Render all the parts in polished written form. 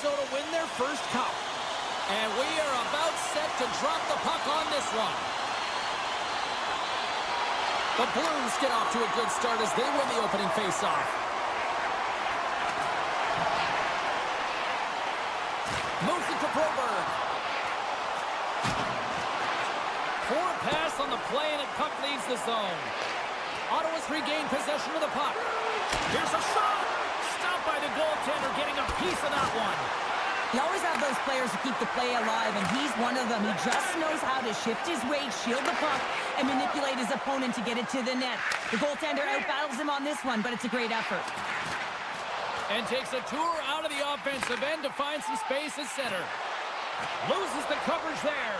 so to win their first cup. And we are about set to drop the puck on this one. The Blues get off to a good start as they win the opening faceoff. Moves it to Broberg. Poor pass on the play, and the puck leaves the zone. Ottawa's regained possession of the puck. Here's a shot. Stopped by the goaltender, getting a piece of that one. You always have those players who keep the play alive, and he's one of them. He just knows how to shift his weight, shield the puck, and manipulate his opponent to get it to the net. The goaltender outbattles him on this one, but it's a great effort. And takes a tour out of the offensive end to find some space at center. Loses the coverage there.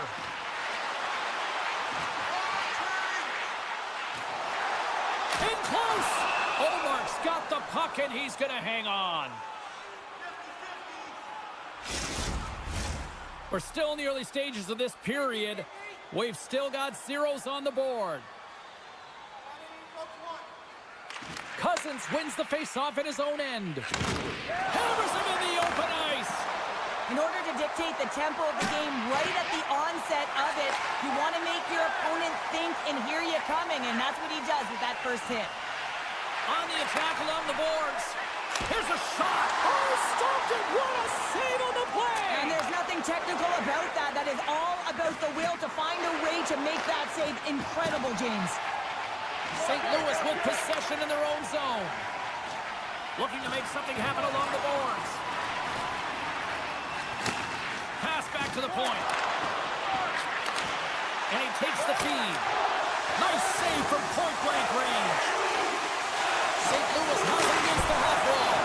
In close. Olmark's got the puck, and he's going to hang on. We're still in the early stages of this period. We've still got zeros on the board. Cousins wins the faceoff at his own end. Hammers him in the open ice. In order to dictate the tempo of the game right at the onset of it, you want to make your opponent think and hear you coming, and that's what he does with that first hit. On the attack along the boards. Here's a shot. Oh, stopped it. What a save on the play. And there's nothing technical about that. That is all about the will to find a way to make that save incredible, James. St. Louis with possession in their own zone. Looking to make something happen along the boards. Pass back to the point. And he takes the feed. Nice save from point-blank range. St. Louis has it against the half wall.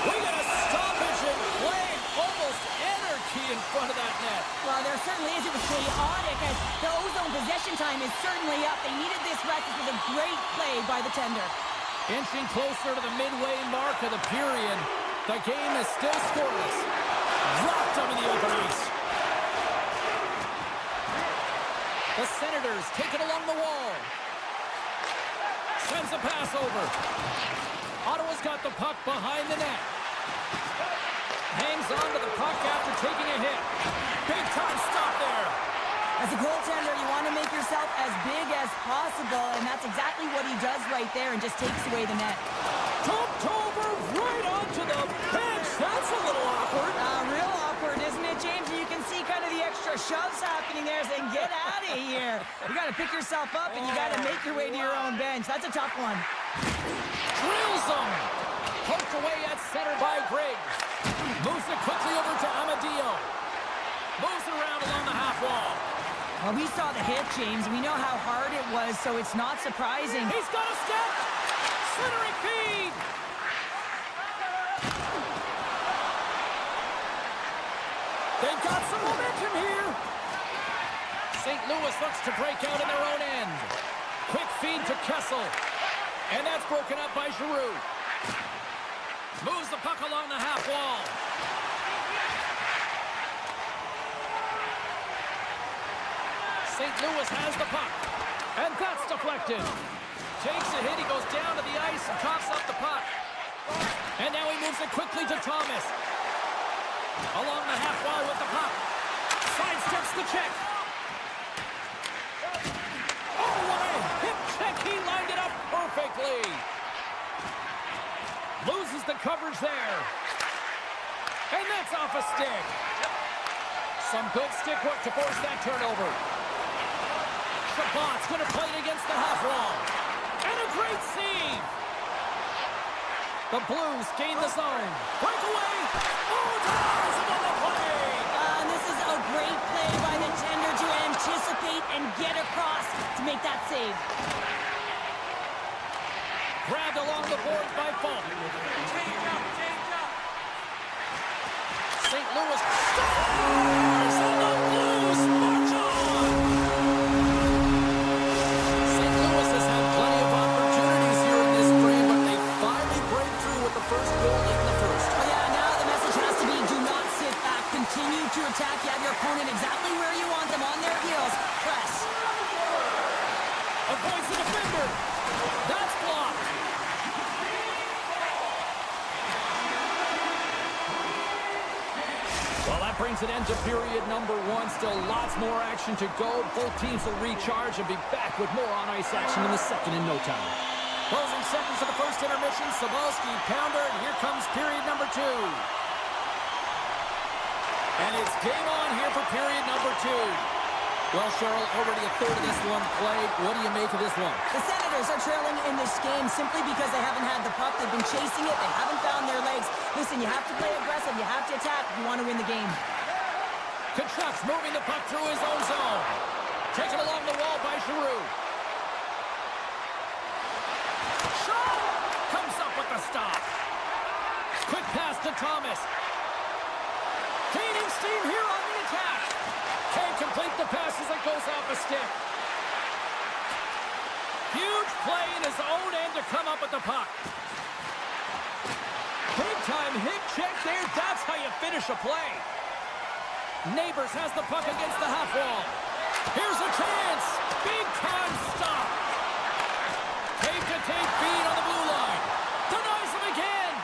We got a stoppage in play. Almost anarchy in front of that net. Well, there certainly is. It was chaotic as the ozone possession time is certainly up. They needed this rest. This was a great play by the tender. Inching closer to the midway mark of the period. The game is still scoreless. Dropped him in the open ice. The Senators take it along the wall. Sends a pass over. Ottawa's got the puck behind the net. Hangs on to the puck after taking a hit. Big time stop there. As a goaltender, you want to make yourself as big as possible, and that's exactly what he does right there and just takes away the net. Jumped over right onto the bench. That's a little awkward. Real awkward, isn't it, James? You can see kind of the extra shoves happening there saying, get out of here. You got to pick yourself up, and you got to make your way to your own bench. That's a tough one. Drills him. Poked away at center by Griggs. Moves it quickly over to Amadio. Moves it around along the half wall. Well, we saw the hit, James. We know how hard it was, so it's not surprising. He's got a step. Centering feed. They've got some momentum here. St. Louis looks to break out in their own end. Quick feed to Kessel. And that's broken up by Giroux. Moves the puck along the half wall. St. Louis has the puck. And that's deflected. Takes a hit. He goes down to the ice and coughs up the puck. And now he moves it quickly to Thomas. Along the half wall with the puck. Sidesteps the check. Oh, what a hip check. He lined it up perfectly. Loses the coverage there. And that's off a stick. Some good stick work to force that turnover. Chabot's going to play it against the half wall. And a great save. The Blues gain the zone. Breakaway. Oh, dives on the play. And this is a great play by the tender to anticipate and get across to make that save. Grabbed along the boards by Falk. St. Louis stars and the Blues march on. St. Louis has had plenty of opportunities here in this frame, but they finally break through with the first goal late in the first. Oh yeah, now the message has to be do not sit back. Continue to attack. You have your opponent exactly where you want them, on their heels. Press. Avoids the defender. That's blocked. that brings an end to period number 1. Still lots more action to go. Both teams will recharge and be back with more on-ice action in the second in no time. Closing seconds of the first intermission. Sabalski, pounder, and here comes period number 2. And it's game on here for period number 2. Well, Cheryl, already a third of this one played. What do you make of this one? The Senators are trailing in this game simply because they haven't had the puck. They've been chasing it. They haven't found their legs. Listen, you have to play aggressive. You have to attack if you want to win the game. Kachuk's moving the puck through his own zone. Taken along the wall by Giroux. Shot! Comes up with the stop. Quick pass to Thomas. Gaining steam here on the attack. Can't complete the pass as it goes off a stick. Huge play in his own end to come up with the puck. Big time hit check there. That's how you finish a play. Neighbors has the puck against the half wall. Here's a chance. Big time stop. Tape-to-tape feed on the blue line. Denies him again.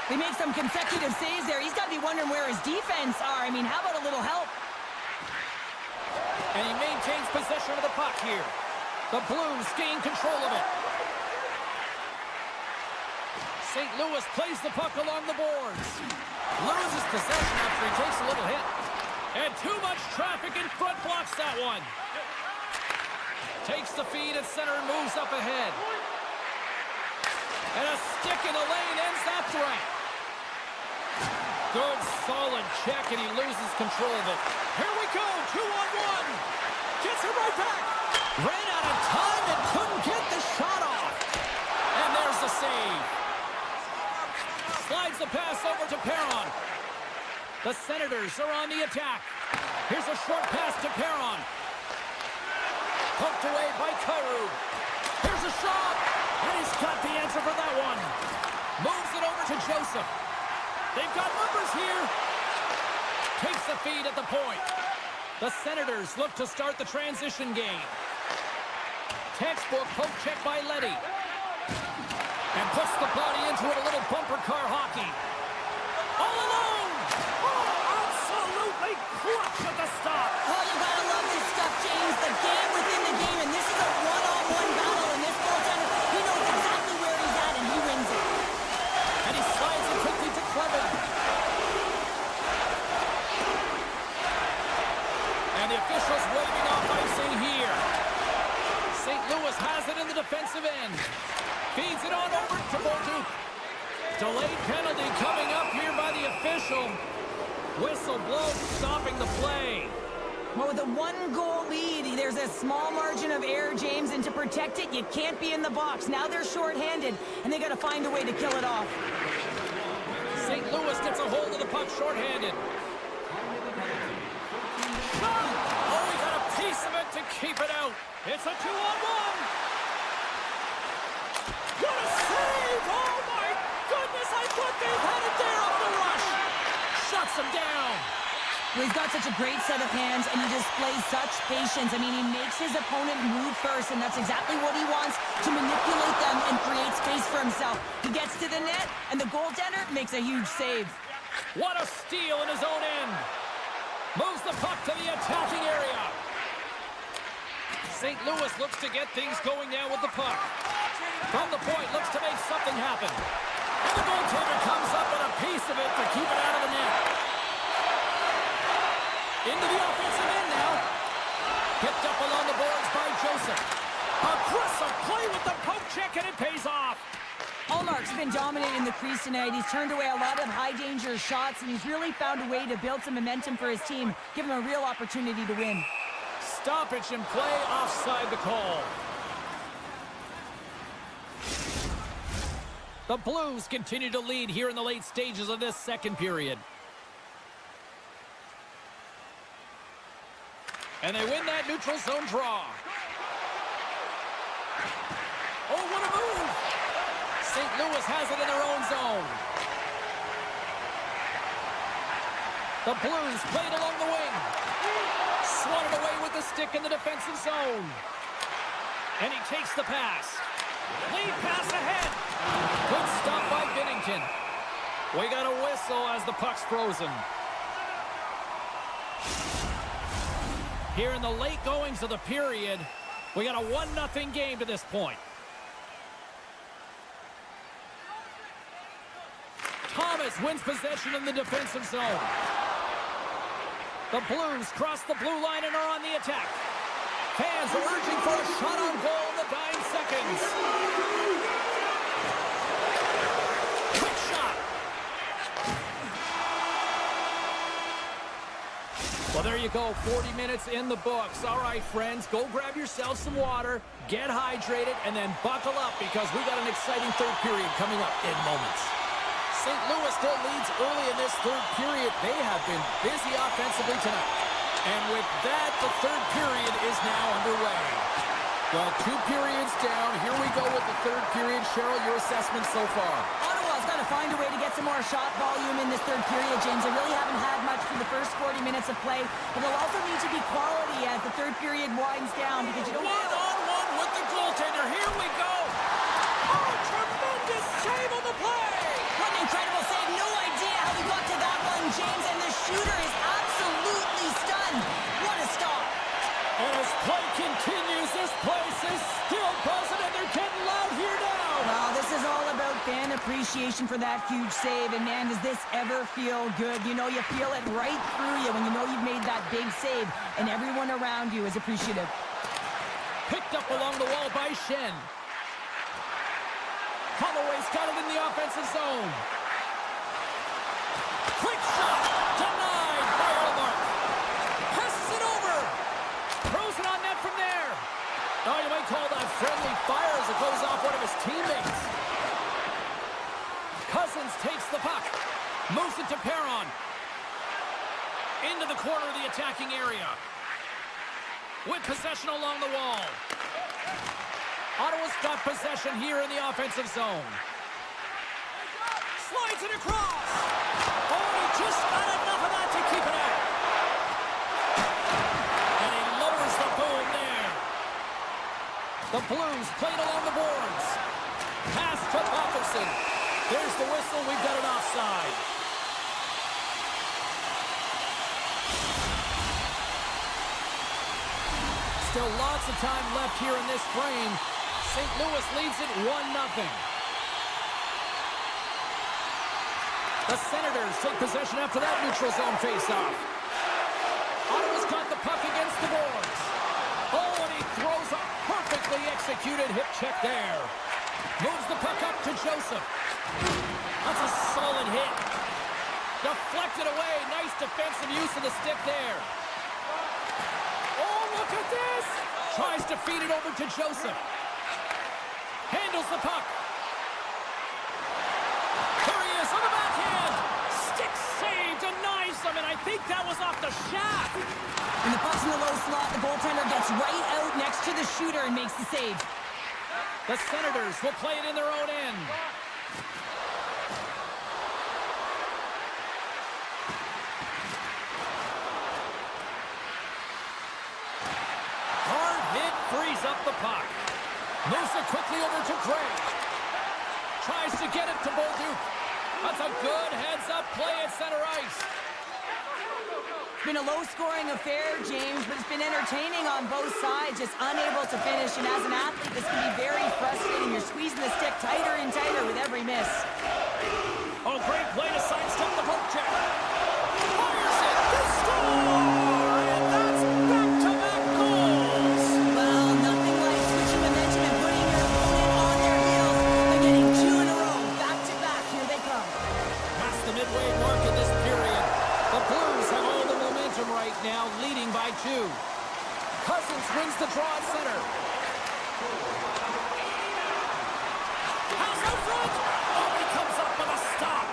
They make some consecutive saves there. He's got to be wondering where his defense are. I mean, how about a little help? And he maintains possession of the puck here. The Blues gain control of it. St. Louis plays the puck along the boards. Loses possession after he takes a little hit. And too much traffic in front blocks that one. Takes the feed at center and moves up ahead. And a stick in the lane ends that threat. Good, solid check, and he loses control of it. Here we go, 2-on-1. Gets it right back. Ran out of time and couldn't get the shot off. And there's the save. Slides the pass over to Perron. The Senators are on the attack. Here's a short pass to Perron. Poked away by Kyrou. Here's a shot. And he's got the answer for that one. Moves it over to Joseph. They've got numbers here. Takes the feed at the point. The Senators look to start the transition game. Textbook poke check by Leddy. And puts the body into it, a little bumper car hockey. All alone. Oh, absolutely clutch at the stop. Oh, you gotta love this stuff, James. The game within the game, and this is a one-on-one battle, and this goaltender, he knows exactly where he's at, and he wins it. And he slides it quickly to Clevin. And the officials waving off icing here. St. Louis has it in the defensive end. Feeds it on over to Bolduc. Delayed penalty coming up here by the official. Whistle blows, stopping the play. Well, with a one-goal lead, there's a small margin of error, James, and to protect it, you can't be in the box. Now they're shorthanded, and they got to find a way to kill it off. St. Louis gets a hold of the puck shorthanded. Oh, he got a piece of it to keep it out. It's a 2-on-1. What a save! Oh, my goodness, I thought they had it there off the rush. Shuts him down. Well, he's got such a great set of hands, and he displays such patience. I mean, he makes his opponent move first, and that's exactly what he wants, to manipulate them and create space for himself. He gets to the net, and the goaltender makes a huge save. What a steal in his own end. Moves the puck to the attacking area. St. Louis looks to get things going now with the puck. From the point, looks to make something happen. And the goaltender comes up with a piece of it to keep it out of the net. Into the offensive end now. Picked up along the boards by Joseph. Aggressive play with the poke check, and it pays off. Allmark's been dominating the crease tonight. He's turned away a lot of high-danger shots, and he's really found a way to build some momentum for his team, give him a real opportunity to win. Stoppage in play, offside the call. The Blues continue to lead here in the late stages of this second period. And they win that neutral zone draw. Oh, what a move! St. Louis has it in their own zone. The Blues played along the wing. Swatted away with the stick in the defensive zone. And he takes the pass. Lead pass ahead. Good stop by Binnington. We got a whistle as the puck's frozen. Here in the late goings of the period, we got a 1-0 game to this point. Thomas wins possession in the defensive zone. The Blues cross the blue line and are on the attack. Fans are urging for a shot on goal in the dying seconds. Quick shot. Well, there you go. 40 minutes in the books. All right, friends, go grab yourself some water, get hydrated, and then buckle up because we got an exciting third period coming up in moments. St. Louis still leads early in this third period. They have been busy offensively tonight. And with that, the third period is now underway. Well, 2 periods down. Here we go with the third period. Cheryl, your assessment so far? Ottawa's got to find a way to get some more shot volume in this third period, James. They really haven't had much for the first 40 minutes of play. But they'll also need to be quality as the third period winds down because you don't... One-on-one with the goaltender. Here we go. Oh, tremendous save on the play. What an incredible save. No idea how he got to that one, James. And the shooter is absolutely stunned. What a stop. And as play continues, this place is still buzzing, and they're getting loud here now. Well, this is all about fan appreciation for that huge save. And, man, does this ever feel good? You know, you feel it right through you when you know you've made that big save, and everyone around you is appreciative. Picked up along the wall by Shen. Holloway's got it in the offensive zone. Quick shot. Denied by Allmark. Passes it over. Throws it on net from there. Oh, you might call that friendly fire as it goes off one of his teammates. Cousins takes the puck. Moves it to Perron. Into the corner of the attacking area. With possession along the wall. Ottawa's got possession here in the offensive zone. Slides it across. Oh, he just got enough of that to keep it out. And he lowers the boom there. The Blues played along the boards. Pass to Bufferson. There's the whistle. We've got an offside. Still lots of time left here in this frame. St. Louis leads it 1-0. The Senators take possession after that neutral zone faceoff. Ottawa's got the puck against the boards. Oh, and he throws a perfectly executed hip check there. Moves the puck up to Joseph. That's a solid hit. Deflected away. Nice defensive use of the stick there. Oh, look at this. Tries to feed it over to Joseph. Handles the puck. There he is on the backhand. Stick save, denies him, and I think that was off the shaft. When the puck's in the low slot, the goaltender gets right out next to the shooter and makes the save. The Senators will play it in their own end. Hard hit frees up the puck. Moves it quickly over to Gray. Tries to get it to Bolduc. That's a good heads-up play at center ice. It's been a low-scoring affair, James, but it's been entertaining on both sides, just unable to finish. And as an athlete, this can be very frustrating. You're squeezing the stick tighter and tighter with every miss. Oh, great play to sidestep the poke check. Fires it. The score! And that's back-to-back goals. Well, nothing like switching momentum and putting your opponent on their heels by getting 2 in a row. Back-to-back, here they come. Past the midway mark in this period. The Blues have all the momentum right now, leading by 2. Cousins wins the draw at center. Pass out front. Oh, he comes up with a stop.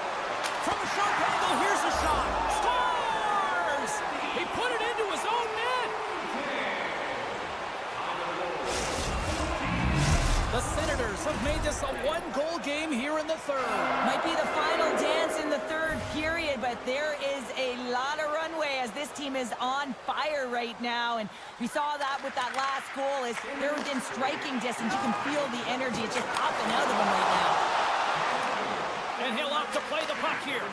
From a sharp angle, here's a shot. Scores! He put it into his own net. The Senators have made this a 1-goal game here in the third. Might be the final dance in the third period, but there is a lot of runway as this team is on fire right now. And we saw that with that last goal. Is they're within striking distance. You can feel the energy. It's just popping out of them right now. And he'll opt to play the puck here.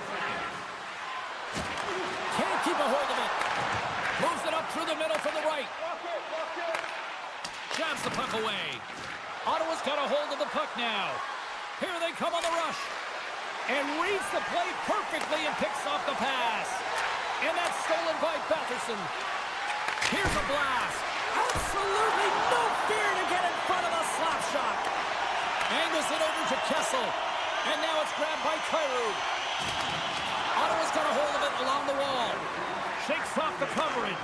Can't keep a hold of it. Moves it up through the middle from the right. puck away. Ottawa's got a hold of the puck now. Here they come on the rush. And reads the play perfectly and picks off the pass. And that's stolen by Batherson. Here's a blast. Absolutely no fear to get in front of a slap shot. Angles it over to Kessel. And now it's grabbed by Kyrou. Ottawa's got a hold of it along the wall. Shakes off the coverage.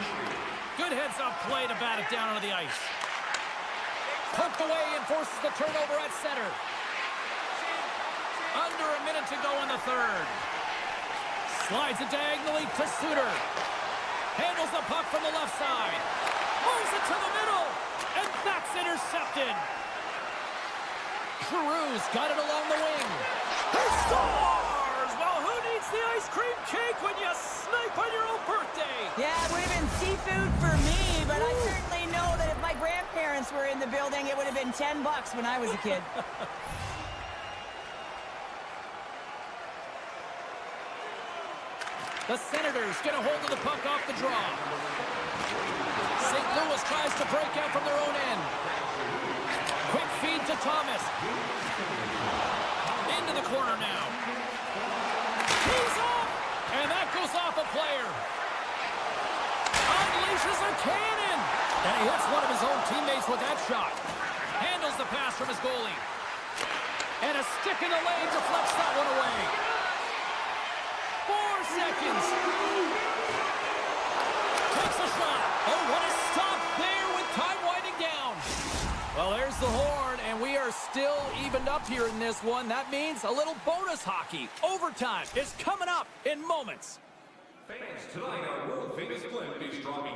Good heads-up play to bat it down onto the ice. Poked away and forces the turnover at center. Under a minute to go in the third. Slides it diagonally to Suter. Handles the puck from the left side. Moves it to the middle. And that's intercepted. Giroux's got it along the wing. He scores! Well, who needs the ice cream cake when you snipe on your own birthday? Yeah, it would have been seafood for me, but I certainly know that if my grandparents were in the building, it would have been $10 when I was a kid. The Senators get a hold of the puck off the draw. St. Louis tries to break out from their own end. Quick feed to Thomas. Into the corner now. He's off! And that goes off a player. Unleashes a cannon! And he hits one of his own teammates with that shot. Handles the pass from his goalie. And a stick in the lane deflects that one away. 4 seconds. Takes a shot. Oh, what a stop there with time winding down. Well, there's the horn, and we are still evened up here in this one. That means a little bonus hockey. Overtime is coming up in moments. Fans, tonight our world-famous clip is dropping.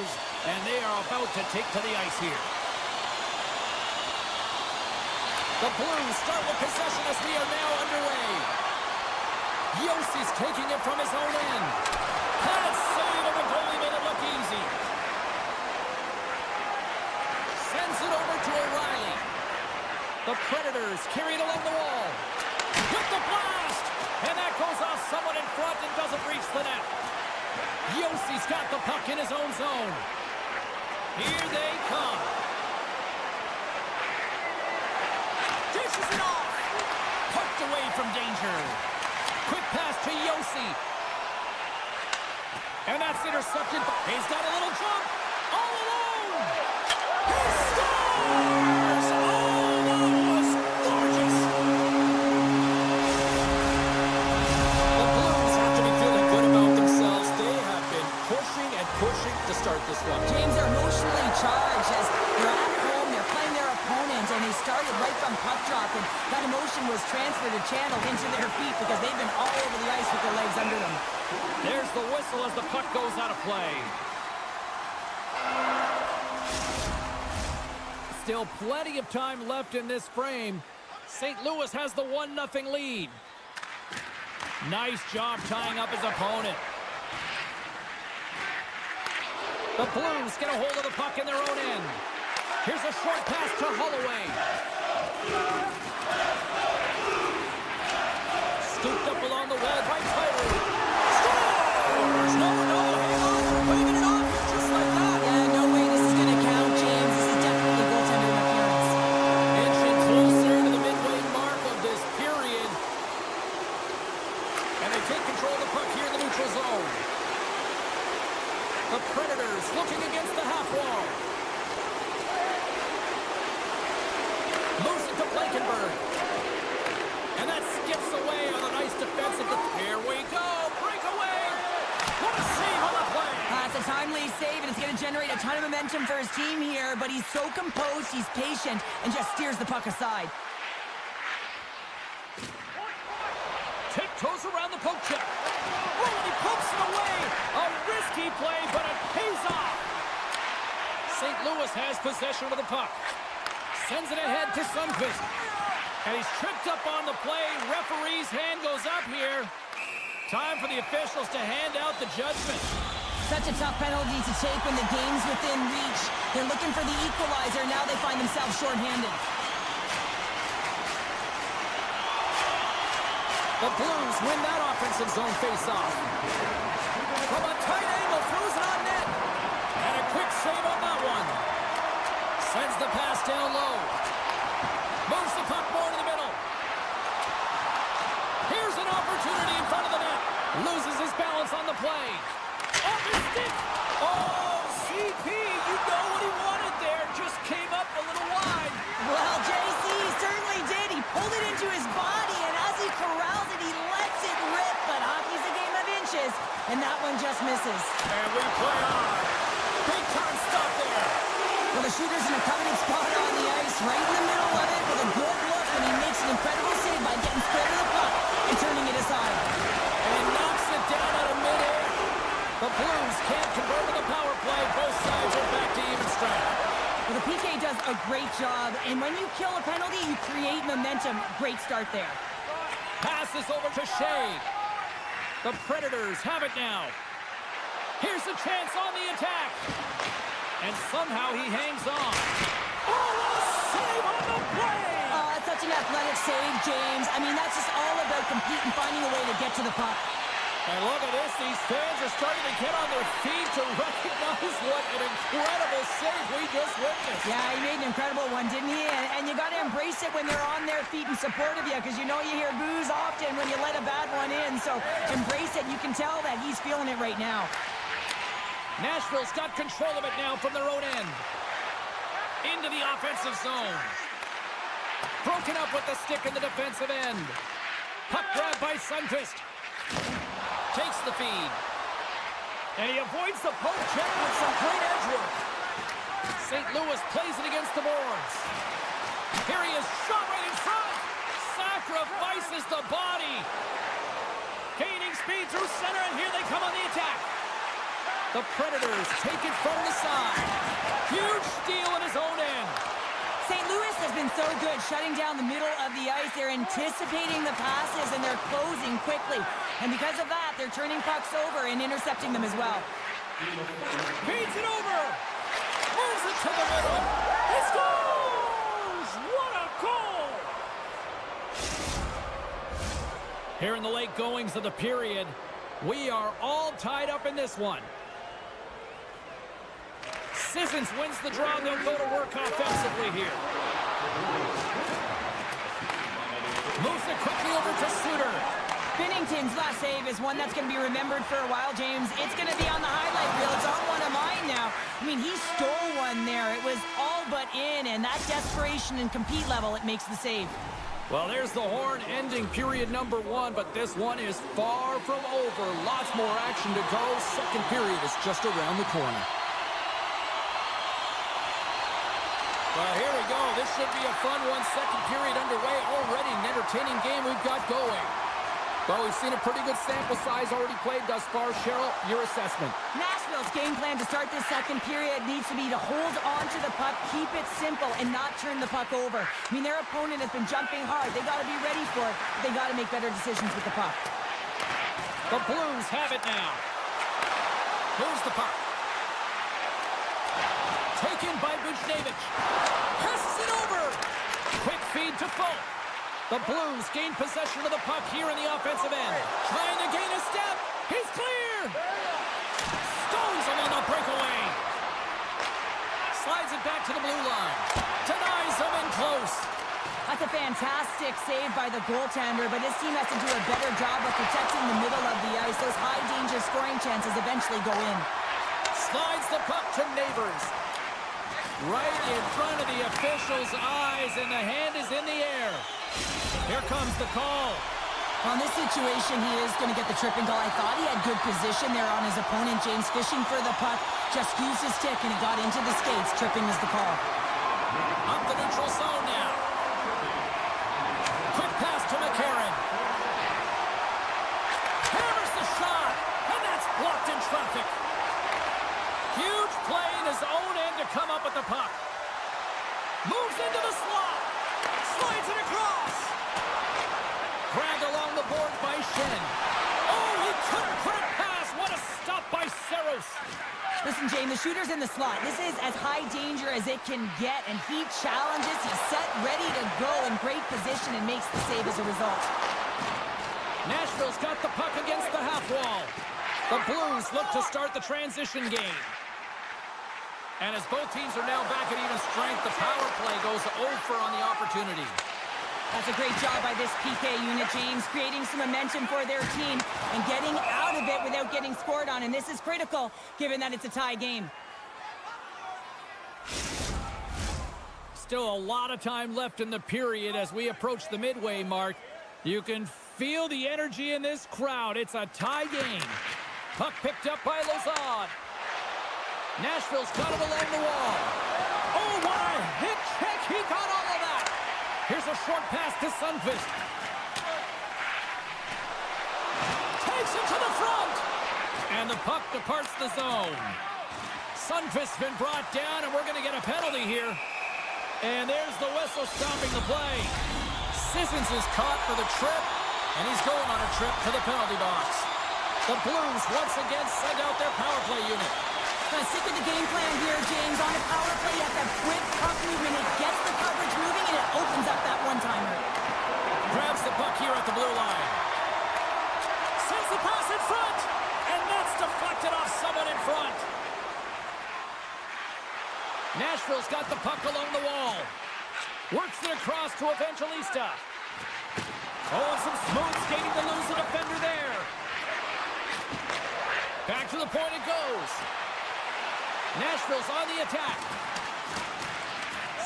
Blues, and they are about to take to the ice here. The Blues start with possession as we are now underway. Yossi's taking it from his own end. That save, and the goalie made it look easy. Sends it over to O'Reilly. The Predators carry it along the wall. With the blast! And that goes off someone in front and doesn't reach the net. Yossi's got the puck in his own zone. Here they come. Dishes it off. Poked away from danger. Quick pass to Josi. And that's intercepted. He's got a little jump. All alone. He scores! Oh, that was gorgeous. The Blues have to be feeling good about themselves. They have been pushing and pushing to start this one. James are emotionally charged as they're at home, they're playing their opponent, and they started right from puck drop, and that emotion was transferred and channeled into their feet because they've been all over the ice with their legs under them. There's the whistle as the puck goes out of play. Still plenty of time left in this frame. St. Louis has the 1-0 lead. Nice job tying up his opponent. The Blues get a hold of the puck in their own end. Here's a short pass to Holloway. Scooped up along the wall by Tyler. Scores! No, hang on. They're waving it off just like that. Yeah, no way this is going to count, James. This is definitely goaltender interference. Inching closer to the midway mark of this period. And they take control of the puck here in the neutral zone. The Predators looking against the half wall. Moves it to Blankenberg. And that skips away on a nice defensive. Here we go. Breakaway. What a save on the play. It's a timely save, and it's going to generate a ton of momentum for his team here, but he's so composed, he's patient, and just steers the puck aside. Tiptoes around the poke check. Oh, and he pokes it away. A risky play, but it pays off. St. Louis has possession of the puck. Sends it ahead to Sundqvist. And he's tripped up on the play. Referee's hand goes up here. Time for the officials to hand out the judgment. Such a tough penalty to take when the game's within reach. They're looking for the equalizer. Now they find themselves shorthanded. The Blues win that offensive zone faceoff. From a tight angle, throws it on net. And a quick save on that one. Sends the pass down low. Moves the puck more to the middle. Here's an opportunity in front of the net. Loses his balance on the play. Off his stick. Oh, CP, you know what he wanted there. Just came up a little wide. Well, JC certainly did. He pulled it into his body, and as he corrals it, he lets it rip. But hockey's a game of inches, and that one just misses. And we play on. Big time stop there. Well, the shooter's in a coveted spot on the ice, right in the middle of it, with a good look, and he makes an incredible save by getting square to the puck and turning it aside. And he knocks it down out of midair. The Blues can't convert to the power play. Both sides are back to even strength. Well, the PK does a great job, and when you kill a penalty, you create momentum. Great start there. Passes over to Shea. The Predators have it now. Here's a chance on the attack. And somehow he hangs on. Oh, what a save on the play! That's such an athletic save, James. I mean, that's just all about competing, finding a way to get to the puck. And look at this. These fans are starting to get on their feet to recognize what an incredible save we just witnessed. Yeah, he made an incredible one, didn't he? And you got to embrace it when they're on their feet in support of you, because you know you hear boos often when you let a bad one in. So embrace it. You can tell that he's feeling it right now. Nashville's got control of it now from their own end. Into the offensive zone. Broken up with the stick in the defensive end. Puck grab by Sundqvist. Takes the feed. And he avoids the poke check with some great edge work. St. Louis plays it against the boards. Here he is, shot right in front. Sacrifices the body. Gaining speed through center, and here they come on the attack. The Predators take it from the side. Huge steal in his own end. St. Louis has been so good shutting down the middle of the ice. They're anticipating the passes, and they're closing quickly. And because of that, they're turning pucks over and intercepting them as well. Feeds it over. Moves it to the middle. He scores! What a goal! Here in the late goings of the period, we are all tied up in this one. Sissons wins the draw. They'll go to work offensively here. Moves it quickly over to Suter. Binnington's last save is one that's going to be remembered for a while, James. It's going to be on the highlight reel. It's on one of mine now. I mean, he stole one there. It was all but in, and that desperation and compete level, it makes the save. Well, there's the horn ending period number 1, but this one is far from over. Lots more action to go. Second period is just around the corner. Well, here we go. This should be a fun one. Second period underway already. An entertaining game we've got going. Well, we've seen a pretty good sample size already played thus far. Cheryl, your assessment. Nashville's game plan to start this second period needs to be to hold on to the puck, keep it simple, and not turn the puck over. I mean, their opponent has been jumping hard. They got to be ready for it. They got to make better decisions with the puck. The Blues have it now. Moves the puck. Taken by Buchnevich. Passes it over. Quick feed to Folk. The Blues gain possession of the puck here in the offensive end. Trying to gain a step. He's clear. Stones him on the breakaway. Slides it back to the blue line. Denies him in close. That's a fantastic save by the goaltender, but his team has to do a better job of protecting the middle of the ice. Those high-danger scoring chances eventually go in. Slides the puck to Neighbors. Right in front of the official's eyes, and the hand is in the air. Here comes the call. On this situation, he is going to get the tripping call. I thought he had good position there on his opponent. James fishing for the puck, just used his stick, and it got into the skates. Tripping is the call. Up the neutral zone now. Quick pass to McCarron. Hammers the shot, and that's blocked in traffic. Huge play in his own end to come up with the puck. Moves into the slot. Slides it across. Grabbed along the boards by Shen. Oh, he couldn't put it past. What a stop by Saros. Listen, Jane, the shooter's in the slot. This is as high danger as it can get, and he challenges. He's set, ready to go in great position, and makes the save as a result. Nashville's got the puck against the half wall. The Blues look to start the transition game. And as both teams are now back at even strength, the power play goes over on the opportunity. That's a great job by this PK unit, James, creating some momentum for their team and getting out of it without getting scored on. And this is critical, given that it's a tie game. Still a lot of time left in the period as we approach the midway mark. You can feel the energy in this crowd. It's a tie game. Puck picked up by Lazard. Nashville's got it along the wall. Oh, what a hit check. He got all of that. Here's a short pass to Sundqvist. Takes it to the front. And the puck departs the zone. Sundqvist's been brought down, and we're going to get a penalty here. And there's the whistle stopping the play. Sissons is caught for the trip, and he's going on a trip to the penalty box. The Blues once again send out their power play unit. Now stick with the game plan here, James. On a power play, you have to have quick puck movement. It gets the coverage moving, and it opens up that one-timer. Grabs the puck here at the blue line. Sends the pass in front, and that's deflected off someone in front. Nashville's got the puck along the wall. Works it across to Evangelista. Oh, and some smooth skating to lose the defender there. Back to the point it goes. Nashville's on the attack.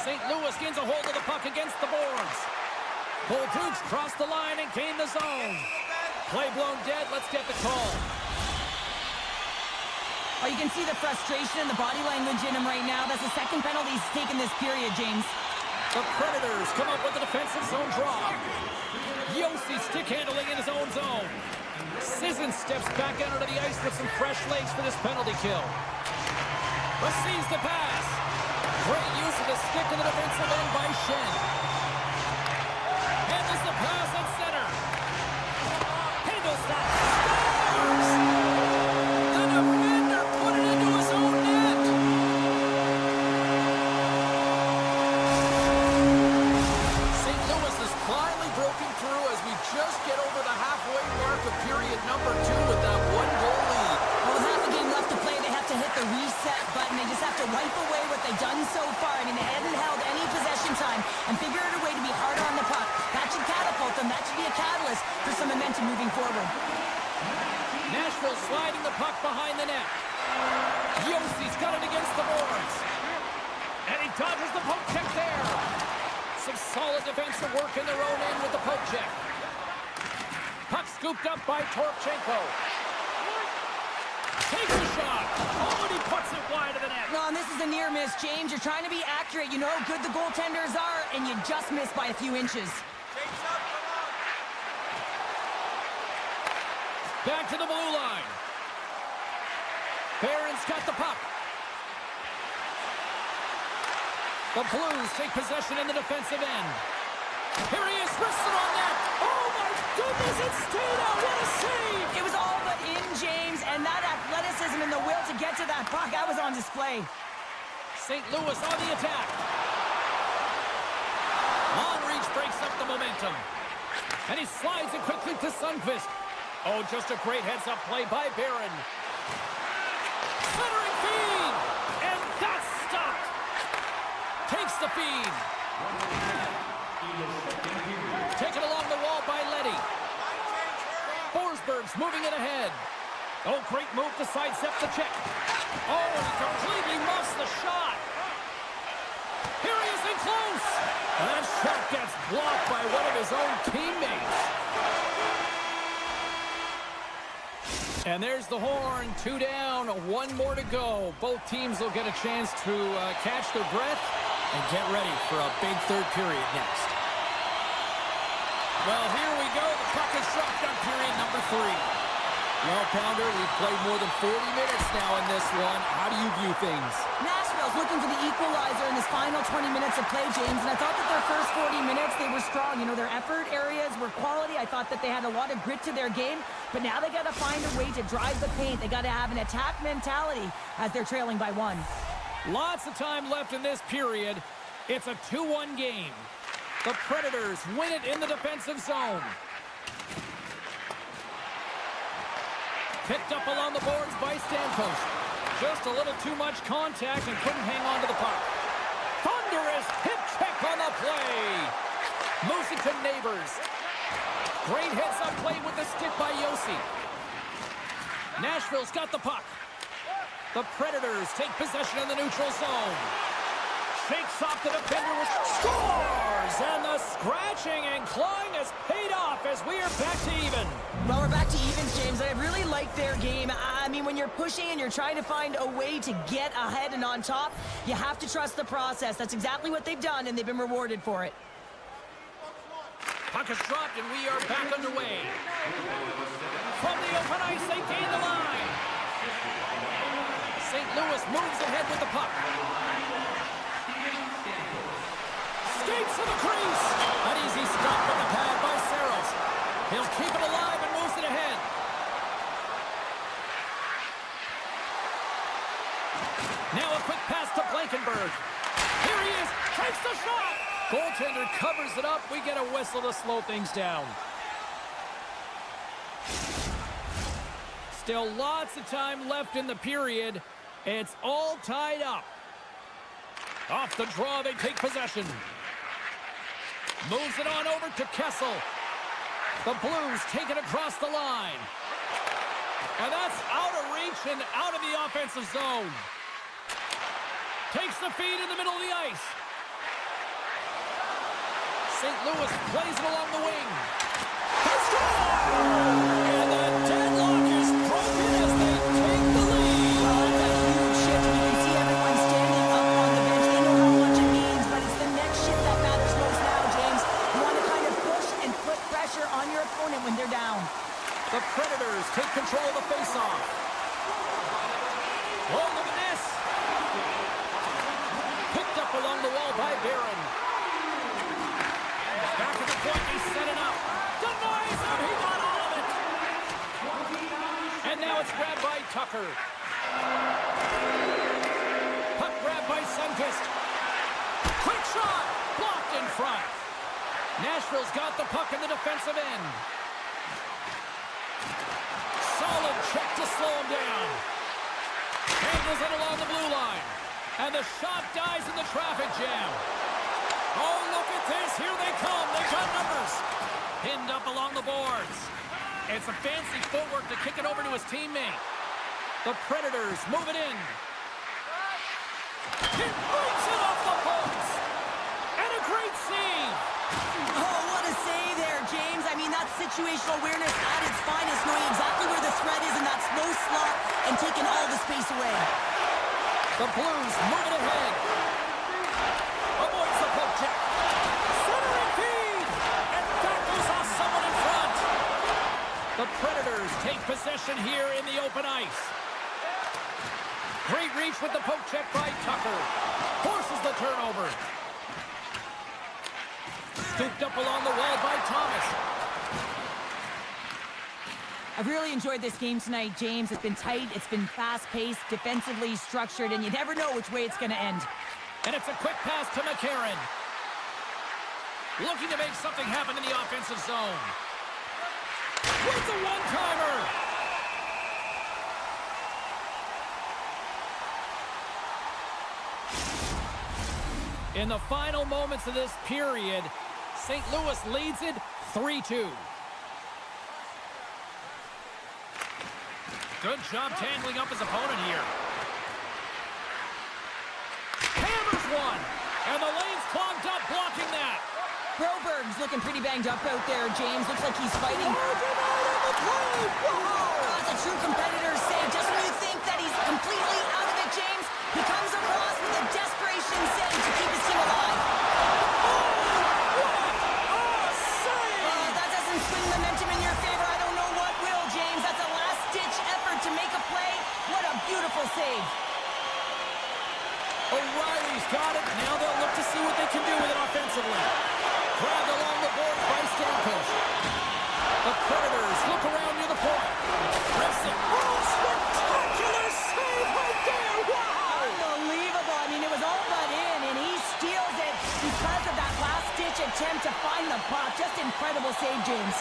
St. Louis gains a hold of the puck against the boards. Bolduc's crossed the line and gained the zone. Play blown dead. Let's get the call. Oh, you can see the frustration and the body language in him right now. That's the second penalty he's taken this period, James. The Predators come up with a defensive zone draw. Yossi stick handling in his own zone. Sissons steps back out onto the ice with some fresh legs for this penalty kill. Receives the pass. Great use of the stick in the defensive end by Shen. Handles the pass at center. Handles that. Scores! The defender put it into his own net. St. Louis is finally broken through as we just get over the halfway mark of period number 2 with that 1-goal lead. Well, with half a game left to play, they have to hit the reset button. They just have to wipe away what they've done so far. I mean, they hadn't held any possession time and figure out a way to be harder on the puck. That should catapult them. That should be a catalyst for some momentum moving forward. Nashville sliding the puck behind the net. Yossi's got it against the boards. And he dodges the poke check there. Some solid defensive work in their own end with the poke check. Puck scooped up by Torchenko. Takes a shot. Oh, and he puts it wide of the net. No, and this is a near miss, James. You're trying to be accurate. You know how good the goaltenders are, and you just miss by a few inches. Back to the blue line. Barron's got the puck. The Blues take possession in the defensive end. Here he is, wristed on net. Oh my goodness, it stayed out. What a save! It was all but in, James, and that athleticism and the will to get to that puck, that was on display. St. Louis on the attack. Long reach breaks up the momentum. And he slides it quickly to Sundqvist. Oh, just a great heads-up play by Barron. Centering feed! And that's stopped! Takes the feed. Taken along the wall by Leddy. Forsberg's moving it ahead. Oh, great move to sidestep the check. Oh, and he completely muffs the shot. Here he is in close. And that shot gets blocked by one of his own teammates. And there's the horn. 2 down, 1 more to go. Both teams will get a chance to catch their breath and get ready for a big third period next. Well, here we go. The puck is dropped on period number 3. Well, Pounder, we've played more than 40 minutes now in this one. How do you view things? Nashville's looking for the equalizer in this final 20 minutes of play, James, and I thought that their first 40 minutes, they were strong. You know, their effort areas were quality. I thought that they had a lot of grit to their game, but now they got to find a way to drive the paint. They got to have an attack mentality as they're trailing by 1. Lots of time left in this period. It's a 2-1 game. The Predators win it in the defensive zone. Picked up along the boards by Stamkos. Just a little too much contact and couldn't hang on to the puck. Thunderous hip check on the play. Moves it to Neighbors. Great heads-up play with the stick by Yossi. Nashville's got the puck. The Predators take possession in the neutral zone. Shakes off the defender with scores! And the scratching and clawing has paid off as we are back to even. Well, we're back to evens, James. I really like their game. I mean, when you're pushing and you're trying to find a way to get ahead and on top, you have to trust the process. That's exactly what they've done, and they've been rewarded for it. Puck is dropped, and we are back underway. From the open ice, they gain the line. St. Louis moves ahead with the puck. Skates to the crease. An easy stop with the pad by Saros. He'll keep it alive and moves it ahead. Now a quick pass to Blankenberg. Here he is. Takes the shot. Goaltender covers it up. We get a whistle to slow things down. Still lots of time left in the period. It's all tied up. Off the draw, they take possession. Moves it on over to Kessel. The Blues take it across the line. And that's out of reach and out of the offensive zone. Takes the feed in the middle of the ice. St. Louis plays it along the wing. They score! And the deadlock is broken as they take the lead. Oh, it's a huge shift. You can see everyone standing up on the bench. They know how much it means, but it's the next shift that matters most now, James. You want to kind of push and put pressure on your opponent when they're down. The Predators by Barron. Back to the point, they set it up. Denies him, he got all of it. And now it's grabbed by Tucker. Puck grabbed by Sneknest. Quick shot, blocked in front. Nashville's got the puck in the defensive end. Solid check to slow him down. Angles it along the blue line. And the shot dies in the traffic jam. Oh, look at this. Here they come. They got numbers. Pinned up along the boards. It's a fancy footwork to kick it over to his teammate. The Predators move it in. He breaks it off the post. And a great save. Oh, what a save there, James. I mean, that's situational awareness at its finest, knowing exactly where the threat is in that slow slot and taking all the space away. The Blues move it ahead. Avoids the poke check. Centering feed. And that goes off someone in front. The Predators take possession here in the open ice. Great reach with the poke check by Tucker. Forces the turnover. Scooped up along the wall by Thomas. I've really enjoyed this game tonight, James. It's been tight, it's been fast-paced, defensively structured, and you never know which way it's going to end. And it's a quick pass to McCarron. Looking to make something happen in the offensive zone. With the one-timer. In the final moments of this period, St. Louis leads it 3-2. Good job tangling up his opponent here. Hammers one, and the lane's clogged up, blocking that. Broberg's looking pretty banged up out there, James. Looks like he's fighting. That's a true competitor's save. Just when you think that he's completely out of it, James, he comes across with a desperation save to keep his team alive. That doesn't swing momentum in your favor. I don't know what will, James. That's a last-ditch effort to make a play. What a beautiful save. O'Reilly's got it. Now they'll look to see what they can do with it offensively. Grabbed along the board by Sneknest. The Predators look around near the point. Rips it. Oh, spectacular save right there. Wow! Unbelievable. I mean, it was all but in, and he steals it because of that last-ditch attempt to find the puck. Just incredible save, James.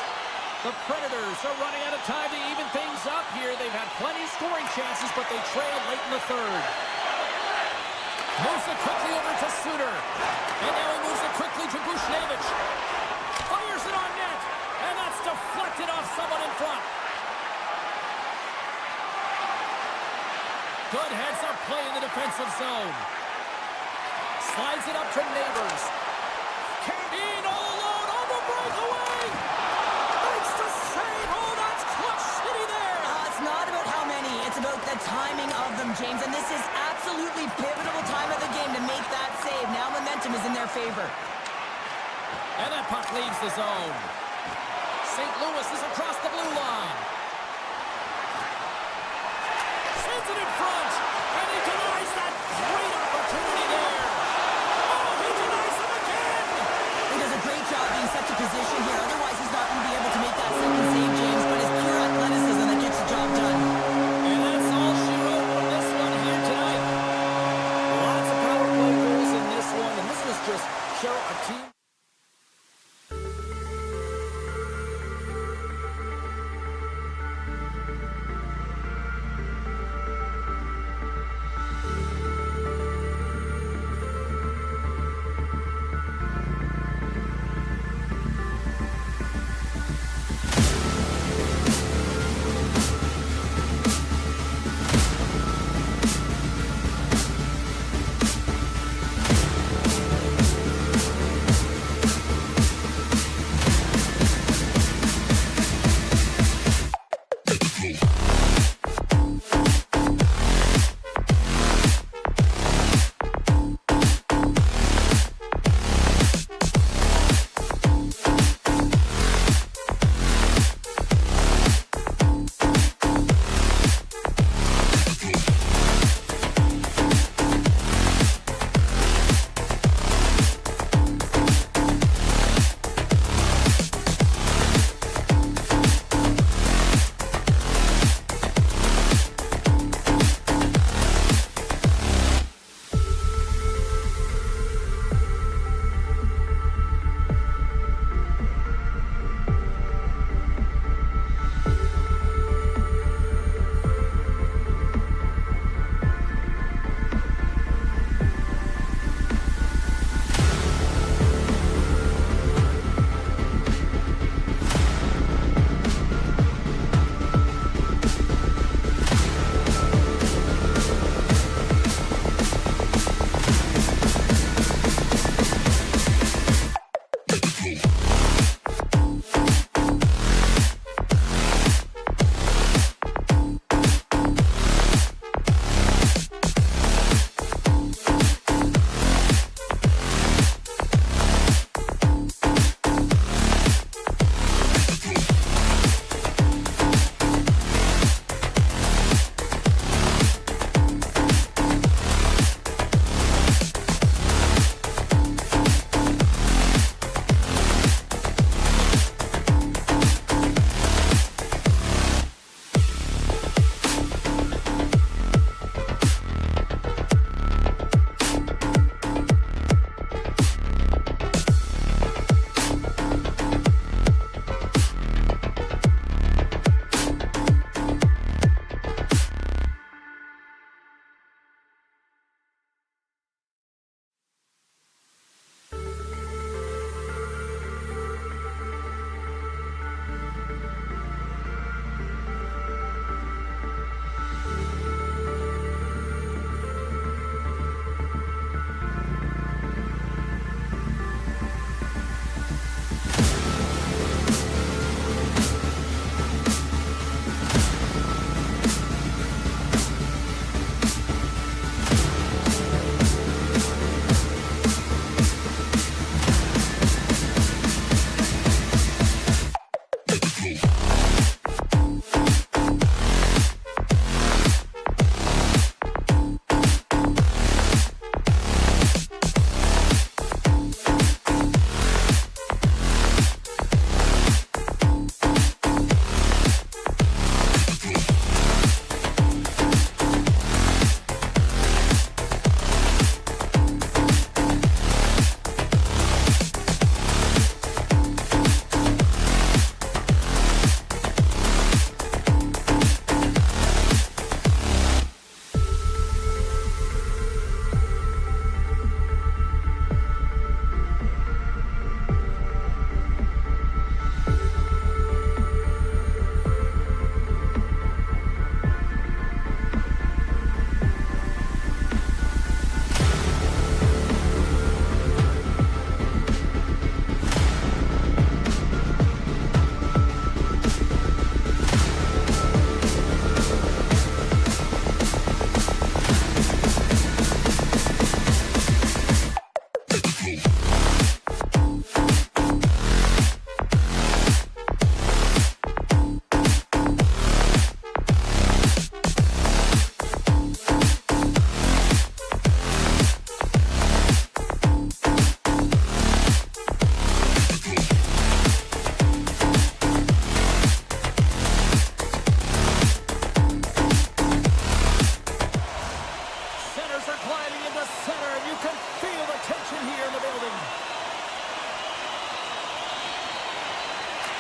The Predators are running out of time to even things up here. They've had plenty of scoring chances, but they trail late in the third. Moves it quickly over to Suter. And now he moves it quickly to Bushnevich. Fires it on net. And that's deflected off someone in front. Good heads-up play in the defensive zone. Slides it up to Neighbors. In all alone on the breakaway. Makes the save. Oh, that's clutch city there. It's not about how many. It's about the timing of them, James. And this is absolutely pivotal time of the game to make that save. Now momentum is in their favor. And that puck leaves the zone. St. Louis is across the blue line. Sends it in front. And he denies that great opportunity there. Oh, he denies him again. He does a great job being such a position here. Otherwise, he's not going to be able to make that second save, James. But it's pure athleticism that gets the job done. And that's all she wrote from this one here tonight. Lots of power play goals in this one. And this was just show a team.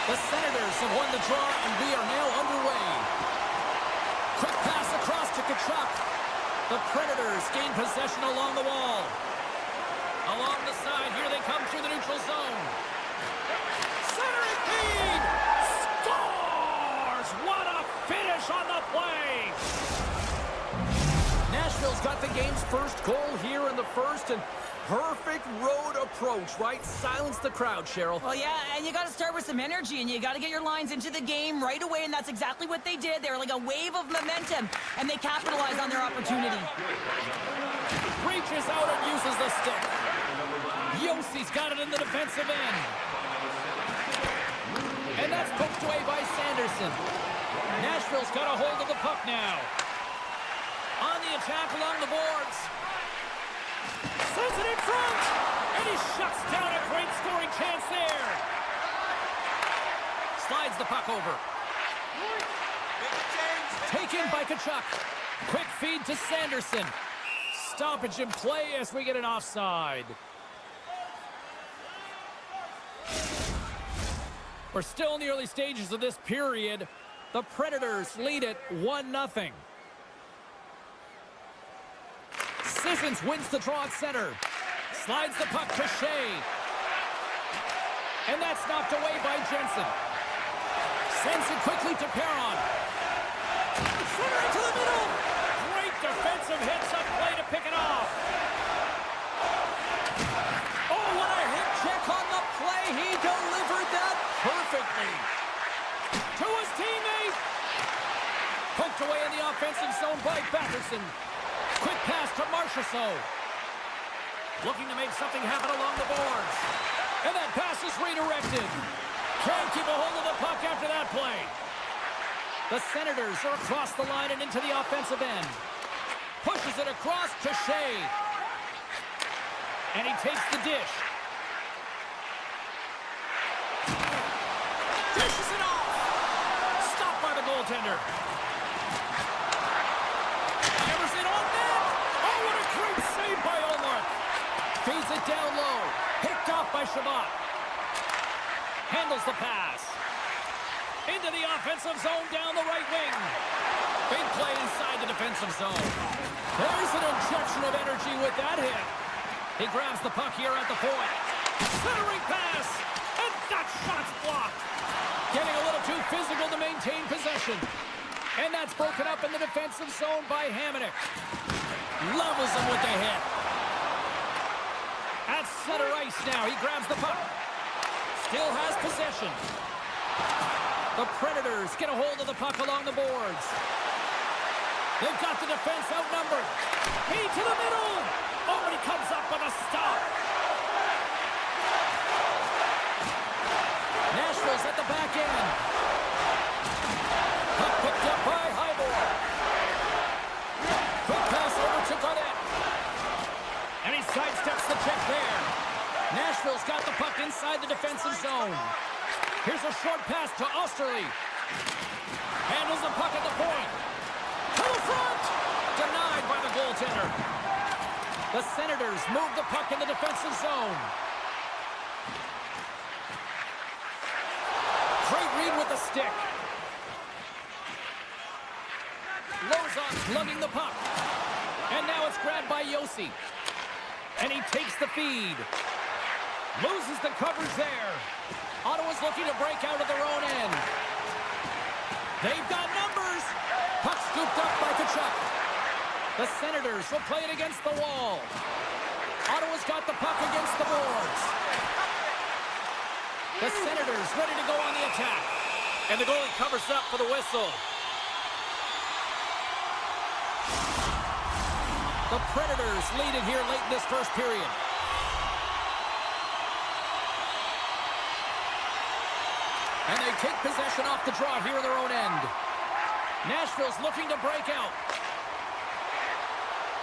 The Senators have won the draw, and we are now underway. Quick pass across to Tkachuk. The Predators gain possession along the wall. Along the side, here they come through the neutral zone. Centering feed! Scores! What a finish on the play! Nashville's got the game's first goal here in the first, and perfect road approach, right? Silence the crowd, Cheryl. Well, yeah, and you got to start with some energy, and you got to get your lines into the game right away, and that's exactly what they did. They were like a wave of momentum, and they capitalized on their opportunity. Reaches out and uses the stick. Yossi's got it in the defensive end. And that's poked away by Sanderson. Nashville's got a hold of the puck now. On the attack along the boards. Sends it in front. And he shuts down a great scoring chance there. Slides the puck over. Taken by Tkachuk. Quick feed to Sanderson. Stoppage in play as we get an offside. We're still in the early stages of this period. The Predators lead it 1-0. Sissons wins the draw at center. Slides the puck to Shea. And that's knocked away by Jensen. Sends it quickly to Perron. Center into the middle. Great defensive hits up play to pick it off. Oh, what a hit check on the play. He delivered that perfectly. To his teammate. Poked away in the offensive zone by Batherson. Quick pass to Marchessault. Looking to make something happen along the boards. And that pass is redirected. Can't keep a hold of the puck after that play. The Senators are across the line and into the offensive end. Pushes it across to Shea. And he takes the dish. Dishes it off. Stopped by the goaltender. Hammers it on net. Oh, what a great save by Omar. Feeds it down low. Picked off by Shabbat. Handles the pass. Into the offensive zone down the right wing. Big play inside the defensive zone. There's an injection of energy with that hit. He grabs the puck here at the point. Centering pass. And that shot's blocked. Getting a little too physical to maintain possession. And that's broken up in the defensive zone by Hamonic. Levels him with the hit. At center ice now. He grabs the puck. Still has possession. The Predators get a hold of the puck along the boards. They've got the defense outnumbered. He to the middle. Oh, and he comes up with a stop. Nashville's at the back end. Puck picked up by Highmore. Quick pass over to Garnett. And he sidesteps the check there. Nashville's got the puck inside the defensive zone. Here's a short pass to Osterley. Handles the puck at the point. To the front. Denied by the goaltender. The Senators move the puck in the defensive zone. Great read with the stick. Lozon lugging the puck. And now it's grabbed by Josi. And he takes the feed. Loses the coverage there. Ottawa's looking to break out of their own end. They've got numbers. Puck scooped up by Tkachuk. The Senators will play it against the wall. Ottawa's got the puck against the boards. The Senators ready to go on the attack. And the goalie covers up for the whistle. The Predators lead it here late in this first period. And they take possession off the draw here in their own end. Nashville's looking to break out.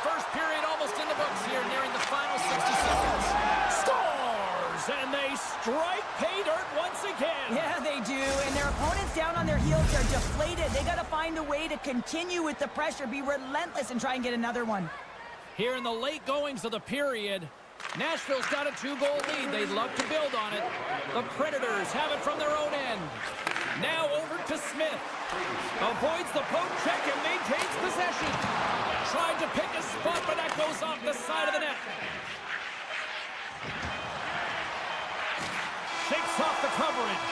First period almost in the books here, nearing the final 60 seconds. Scores! And they strike pay dirt once again. Yeah, they do. And their opponents down on their heels are deflated. They got to find a way to continue with the pressure, be relentless, and try and get another one. Here in the late goings of the period, Nashville's got a 2-goal lead. They'd love to build on it. The Predators have it from their own end. Now over to Smith. Avoids the poke check and maintains possession. Tried to pick a spot, but that goes off the side of the net. Shakes off the coverage.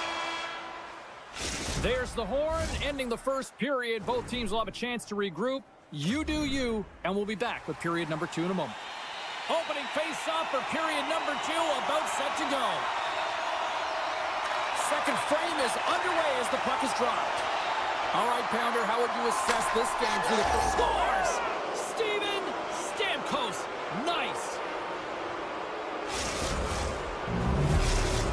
There's the horn, ending the first period. Both teams will have a chance to regroup. You do you, and we'll be back with period number 2 in a moment. Opening face-off for period number 2, about set to go. Second frame is underway as the puck is dropped. All right, Pounder, how would you assess this game through the first? Scores! Steven Stamkos. Nice.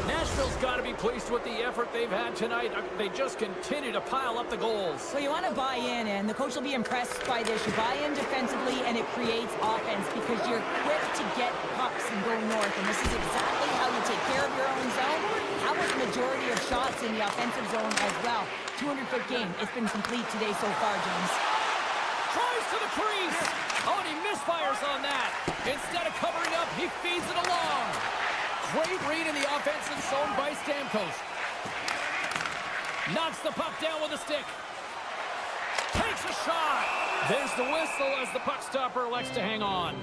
Nashville's got to be pleased with the effort they've had tonight. They just continue to pile up the goals. So you want to buy in, and the coach will be impressed by this. You buy in defensively, and it creates offense because you're quick to get pucks and go north. And this is exactly how you take care of your own zone. How was the majority of shots in the offensive zone as well? 200-foot game. It's been complete today so far, James. Tries to the crease. Oh, and he misfires on that. Instead of covering up, he feeds it along. Great read in the offensive zone by Stamkos. Knocks the puck down with a stick. Takes a shot. There's the whistle as the puck stopper elects to hang on.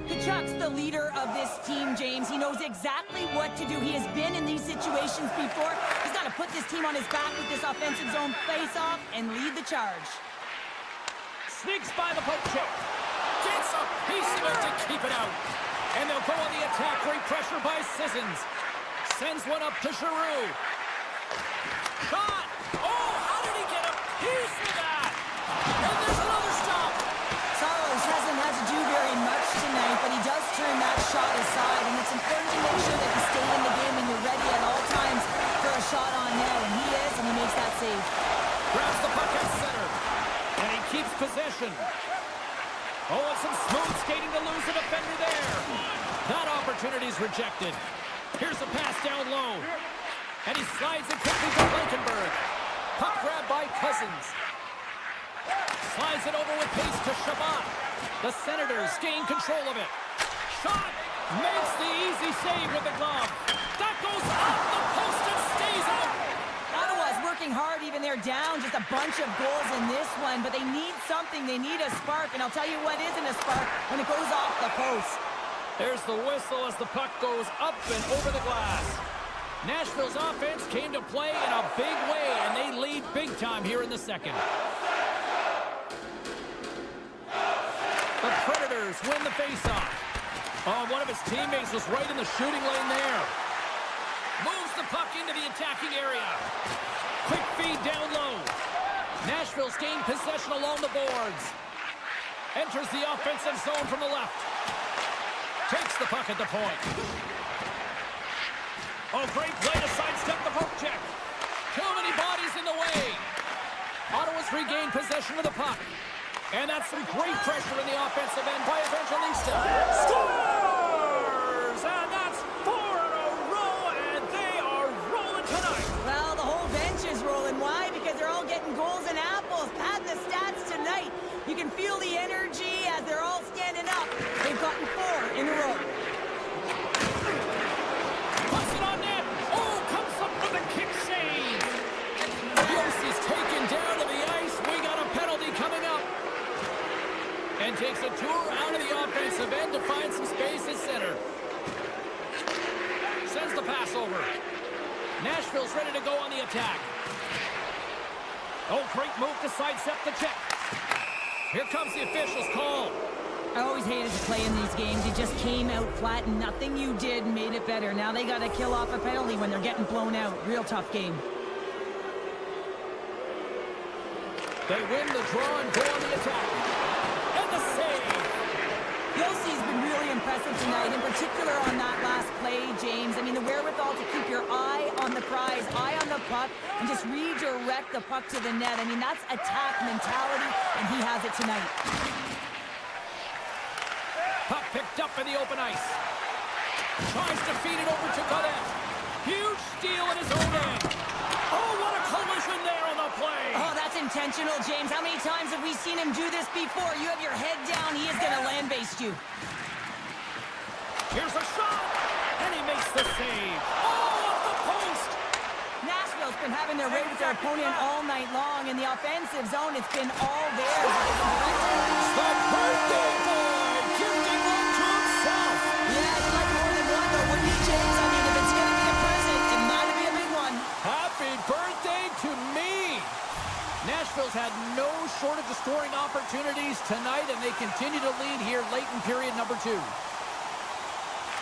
Kachuk's the leader of this team, James. He knows exactly what to do. He has been in these situations before. He's got to put this team on his back with this offensive zone face-off and lead the charge. Sneaks by the poke check. Gets a piece of it to keep it out. And they'll go on the attack. Great pressure by Sissons. Sends one up to Giroux. Shot! Oh, how did he get a piece of that? And there's another stop. Saros hasn't had to do very much tonight, but he does turn that shot aside, and it's important to make sure that you stay in the game and you're ready at all times for a shot on net, and he is, and he makes that save. Grabs the puck at center, and he keeps possession. Oh, and some smooth skating to lose a defender there. That opportunity's rejected. Here's a pass down low. And he slides it quickly to Blankenberg. Puck grab by Cousins. Slides it over with pace to Shabbat. The Senators gain control of it. Shot! Makes the easy save with the glove. That goes off the post and stays out. Ottawa's working hard even they're down. Just a bunch of goals in this one, but they need something. They need a spark, and I'll tell you what isn't a spark when it goes off the post. There's the whistle as the puck goes up and over the glass. Nashville's offense came to play in a big way, and they lead big time here in the second. The Predators win the faceoff. Oh, one of his teammates was right in the shooting lane there. Moves the puck into the attacking area. Quick feed down low. Nashville's gained possession along the boards. Enters the offensive zone from the left. Takes the puck at the point. Oh, great play to sidestep the poke check. Too many bodies in the way. Ottawa's regained possession of the puck. And that's some great pressure in the offensive end by Evangelista. Scores! And that's 4 in a row, and they are rolling tonight. Well, the whole bench is rolling. Why? Because they're all getting goals and apples. Pad the stats tonight. You can feel the energy as they're all standing up. They've gotten 4 in a row. Puts it on net. Oh, comes up with a kick save. Yossi's taken down to the ice. We got a penalty coming up. And takes a tour out of the offensive end to find some space at center. Sends the pass over. Nashville's ready to go on the attack. Oh, great move to sidestep the check. Here comes the official's call. I always hated to play in these games. You just came out flat and nothing you did made it better. Now they got to kill off a penalty when they're getting blown out. Real tough game. They win the draw and go on the attack. And the save. Yossi's been really impressive tonight, in particular on that last play, James. I mean, the wherewithal to keep your eye on the prize, eye on the puck, and just redirect the puck to the net. I mean, that's attack mentality, and he has it tonight. Puck picked up in the open ice. Tries to feed it over to Godet. Huge steal in his own end. Oh, what a collision there on the play. Oh, that's intentional, James. How many times have we seen him do this before? You have your head down, he is going to land-baste you. Here's a shot, and he makes the save. Oh, off the post! Nashville's been having their way with their opponent all night long. In the offensive zone, it's been all theirs. The birthday boy gifting one to himself. Yeah, you like more than one, though, wouldn't you, James? I mean, if it's going to be a present, it might be a big one. Happy birthday to me! Nashville's had no shortage of scoring opportunities tonight, and they continue to lead here late in period number 2.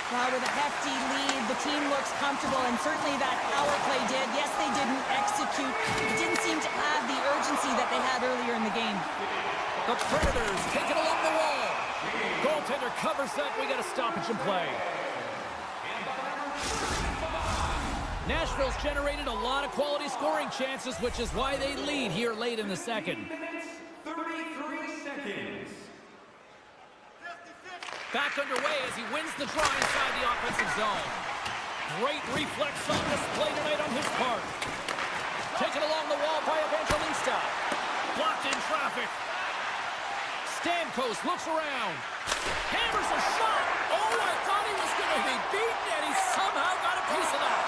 Well, with a hefty lead, the team looks comfortable, and certainly that power play did. Yes, they didn't execute. It didn't seem to have the urgency that they had earlier in the game. The Predators take it along the wall. Goaltender covers that. We got a stoppage in play. Nashville's generated a lot of quality scoring chances, which is why they lead here late in the second. 33 seconds. Back underway as he wins the draw inside the offensive zone. Great reflex on display tonight on his part. Taken along the wall by Evangelista. Blocked in traffic. Stamkos looks around. Hammers a shot. Oh, I thought he was going to be beaten, and he somehow got a piece of that.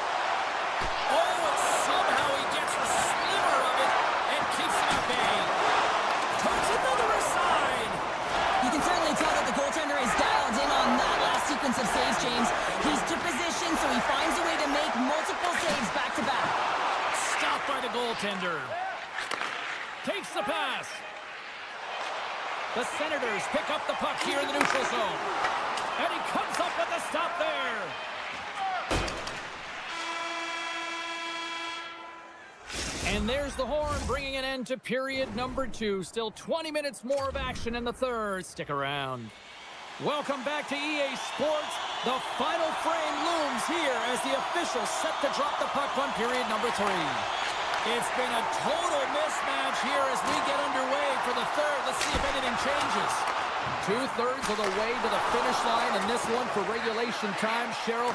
Oh, and somehow he gets a sliver of it and keeps it at bay. Turns another aside. You can certainly tell that the goaltender is dialed in on that last sequence of saves, James. He's to position, so he finds a way to make multiple saves back-to-back. Stopped by the goaltender. Takes the pass. The Senators pick up the puck here in the neutral zone. And he comes up with a stop there. And there's the horn, bringing an end to period number 2. Still 20 minutes more of action in the third. Stick around. Welcome back to EA Sports. The final frame looms here as the officials set to drop the puck on period number 3. It's been a total mismatch here as we get underway for the third. Let's see if anything changes. 2/3 of the way to the finish line, and this one for regulation time. Cheryl,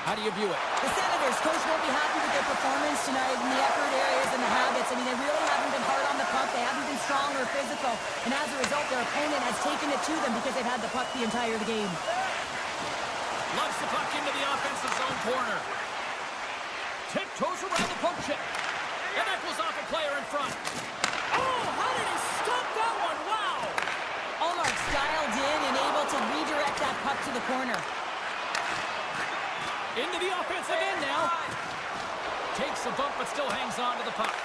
how do you view it? The Senators, coach, won't be happy with their performance tonight in the effort areas and the habits. I mean, they really haven't been hard on the puck. They haven't been strong or physical. And as a result, their opponent has taken it to them because they've had the puck the entire game. Loves the puck into the offensive zone corner. Tiptoes around the poke check. And that goes off a player in front. Oh, how did he stop that one? Wow! Allmark's dialed in and able to redirect that puck to the corner. Into the offensive end now. Takes a bump but still hangs on to the puck.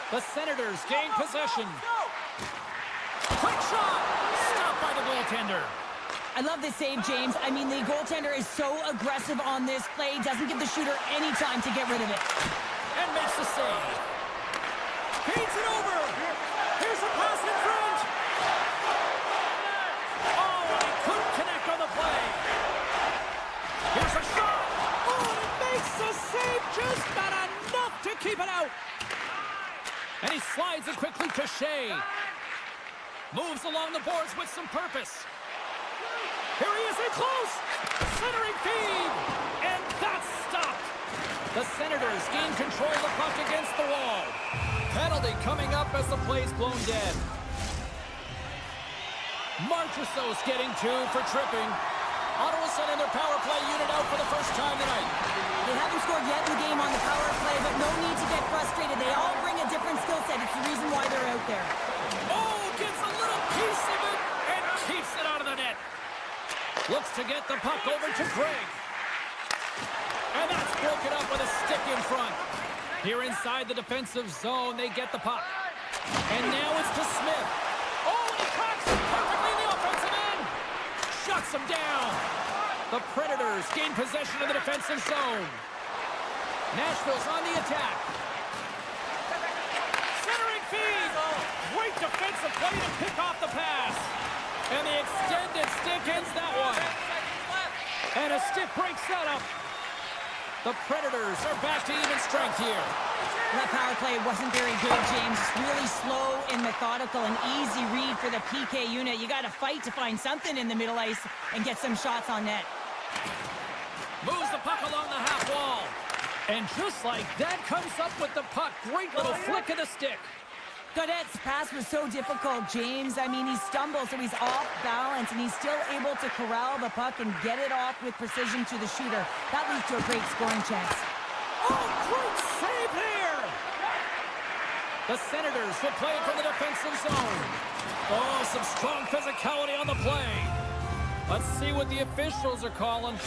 The Senators gain possession. Quick shot! Stopped by the goaltender. I love this save, James. I mean, the goaltender is so aggressive on this play. Doesn't give the shooter any time to get rid of it. And makes the save. Feeds it over. Here's a pass in front. Oh, and he couldn't connect on the play. Here's a shot. Oh, and it makes the save. Just not enough to keep it out. And he slides it quickly to Shea. Moves along the boards with some purpose. Here he is in close. Centering feed. And that's stopped. The Senators gain control of the puck against the wall. Penalty coming up as the play's blown dead. Marchessault's getting 2 for tripping. Ottawa sending their power play unit out for the first time tonight. They haven't scored yet in the game on the power play, but no need to get frustrated. They all bring a different skill set. It's the reason why they're out there. Oh, gets a little piece of it and keeps it out of the net. Looks to get the puck over to Craig. And that's broken up with a stick in front. Here inside the defensive zone, they get the puck. And now it's to Smith. Oh, and he cracks it perfectly in the offensive end. Shuts him down. The Predators gain possession of the defensive zone. Nashville's on the attack. Centering feed. Great defensive play to pick off the pass. And the extended stick ends that one. And a stick breaks that up. The Predators are back to even strength here. That power play wasn't very good, James. Really slow and methodical, an easy read for the PK unit. You got to fight to find something in the middle ice and get some shots on net. Moves the puck along the half wall. And just like that, comes up with the puck. Great little flick of the stick. Gaudette's pass was so difficult, James. I mean, he stumbles, so he's off balance, and he's still able to corral the puck and get it off with precision to the shooter. That leads to a great scoring chance. Oh, great save here! The Senators will play it from the defensive zone. Oh, some strong physicality on the play. Let's see what the officials are calling.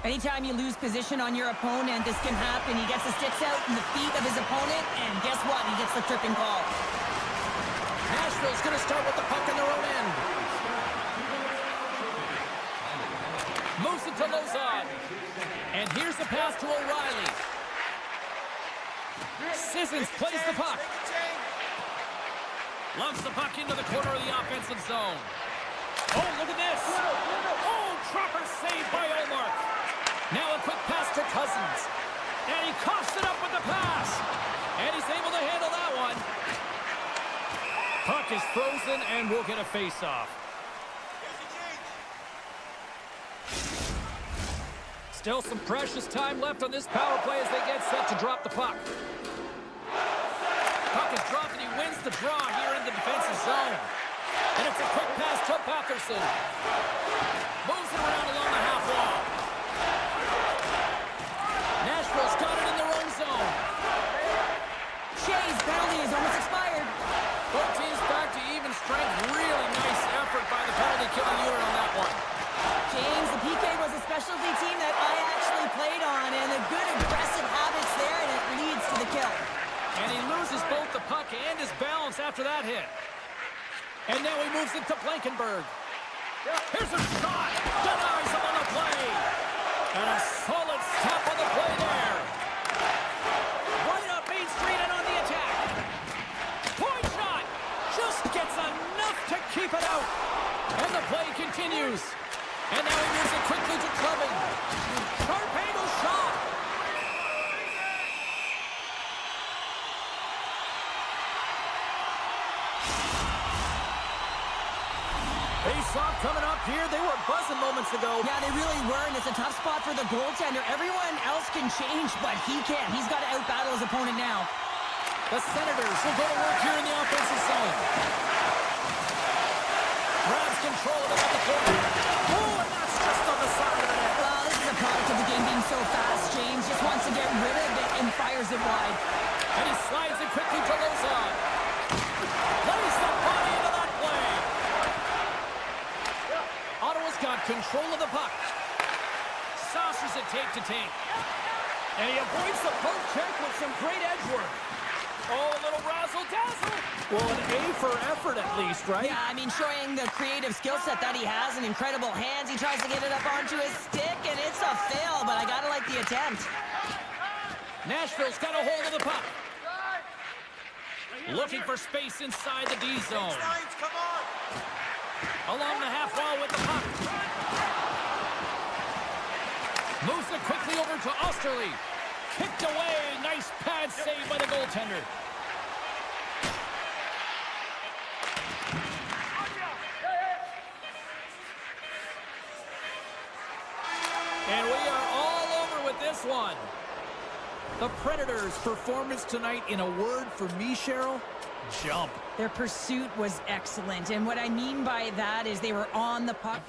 Anytime you lose position on your opponent, this can happen. He gets the sticks out in the feet of his opponent, and guess what? He gets the tripping call. Nashville's going to start with the puck in their own end. Moves it to Lozon. And here's the pass to O'Reilly. Sissons plays the puck. Lumps the puck into the corner of the offensive zone. Oh, look at this. Oh, proper save by Olmark. Now a quick pass to Cousins. And he coughs it up with the pass. And he's able to handle that one. Puck is frozen and we'll get a face-off. Still some precious time left on this power play as they get set to drop the puck. Puck is dropped and he wins the draw here in the defensive zone. And it's a quick pass to Patterson. Moves it around along the half wall. Nashville's got it in their own zone. Shea's penalty is almost expired. Both teams back to even strength. Really nice effort by the penalty killing unit on that one. James, the PK was a specialty team that I actually played on, and the good aggressive habits there, and it leads to the kill. And he loses both the puck and his balance after that hit. And now he moves it to Blankenberg. Here's a shot. Denies him on the play. And a solid stop on the play there. Right up Main Street and on the attack. Point shot. Just gets enough to keep it out. And the play continues. And now he moves it quickly to Clevin. Sharp angle shot. Face-off coming up here. They were buzzing moments ago. Yeah, they really were, and it's a tough spot for the goaltender. Everyone else can change, but he can't. He's got to out-battle his opponent now. The Senators will go to work here in the offensive zone. Grabs control of it at the corner. Oh, and that's just on the side of the net. Well, this is a product of the game being so fast. James just wants to get rid of it and fires it wide. And he slides it quickly to Lozon. Lays the body into that play. Ottawa's got control of the puck. Saucers it tape to tape. And he avoids the poke check with some great edge work. Oh, a little razzle-dazzle. Well, an A for effort at least, right? Yeah, I mean, showing the creative skill set that he has and incredible hands. He tries to get it up onto his stick, and it's a fail, but I gotta like the attempt. Nashville's got a hold of the puck. Looking for space inside the D zone. Along the half wall with the puck. Moves it quickly over to Osterley. Kicked away. Nice pad save by the goaltender. And we are all over with this one. The Predators' performance tonight, in a word for me, Cheryl, jump. Their pursuit was excellent, and what I mean by that is they were on the puck.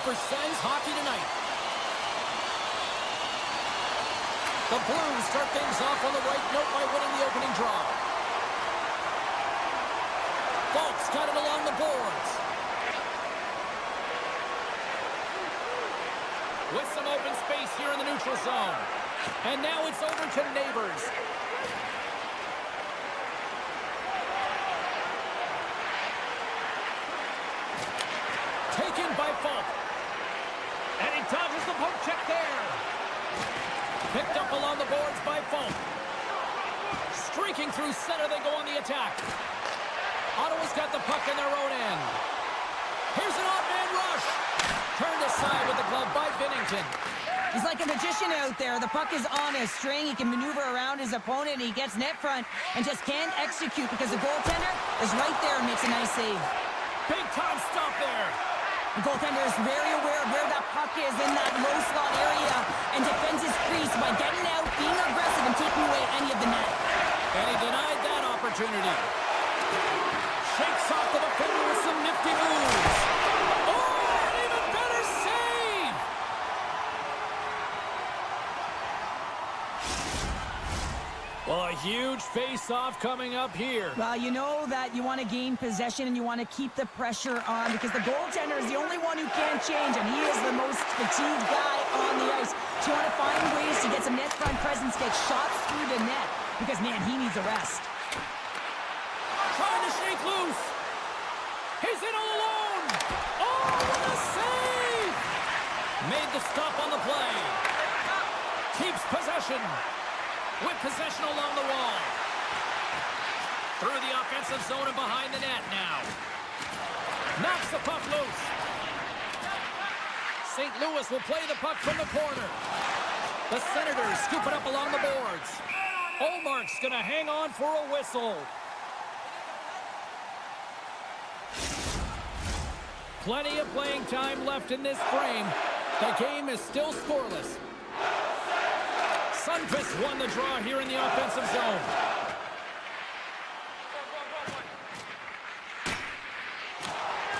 for Sens hockey tonight. The Blues start things off on the right note by winning the opening draw. Falk's got it along the boards. With some open space here in the neutral zone. And now it's over to Neighbors. Taken by Falk. And he dodges the poke check there. Picked up along the boards by Falk. Streaking through center, they go on the attack. Ottawa's got the puck in their own end. Here's an odd man rush. Turned aside with the glove by Binnington. He's like a magician out there. The puck is on a string. He can maneuver around his opponent. He gets net front and just can't execute because the goaltender is right there and makes a nice save. Big time stop there. The goaltender is very aware of where that puck is in that low slot area and defends his crease by getting out, being aggressive, and taking away any of the net. And he denied that opportunity. Shakes off the defender with some nifty moves. Oh, an even better save! Well, a huge face-off coming up here. Well, you know that you want to gain possession and you want to keep the pressure on because the goaltender is the only one who can't change, and he is the most fatigued guy on the ice. So you want to find ways to get some net front presence, get shots through the net, because, man, he needs a rest. Trying to shake loose. He's in all alone. Oh, what a save! Made the stop on the play. Keeps possession. With possession along the wall. Through the offensive zone and behind the net now. Knocks the puck loose. St. Louis will play the puck from the corner. The Senators scoop it up along the boards. Olmark's going to hang on for a whistle. Plenty of playing time left in this frame. The game is still scoreless. Sundqvist won the draw here in the offensive zone.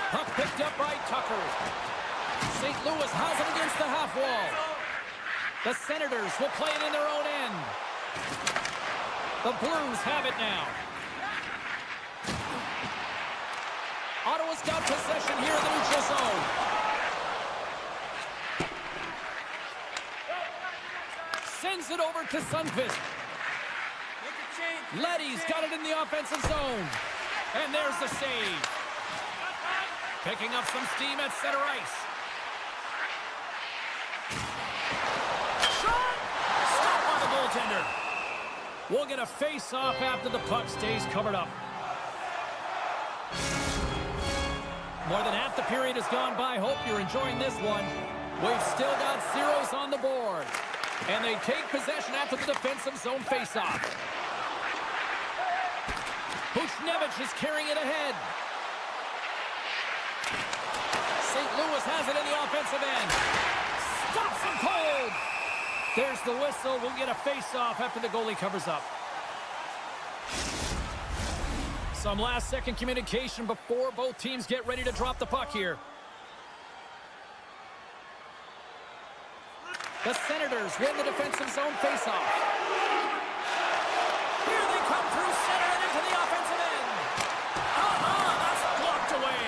Puck picked up by Tucker. St. Louis has it against the half wall. The Senators will play it in their own end. The Blues have it now. Ottawa's got possession here in the neutral zone. Sends it over to Sundqvist. Leddy's got it in the offensive zone. And there's the save. Picking up some steam at center ice. Shot! Stopped by the goaltender. We'll get a face-off after the puck stays covered up. More than half the period has gone by. Hope you're enjoying this one. We've still got zeros on the board. And they take possession after the defensive zone faceoff. Buchnevich is carrying it ahead. St. Louis has it in the offensive end. Stops him cold. There's the whistle. We'll get a faceoff after the goalie covers up. Some last-second communication before both teams get ready to drop the puck here. The Senators win the defensive zone faceoff. Here they come through center and into the offensive end. That's blocked away.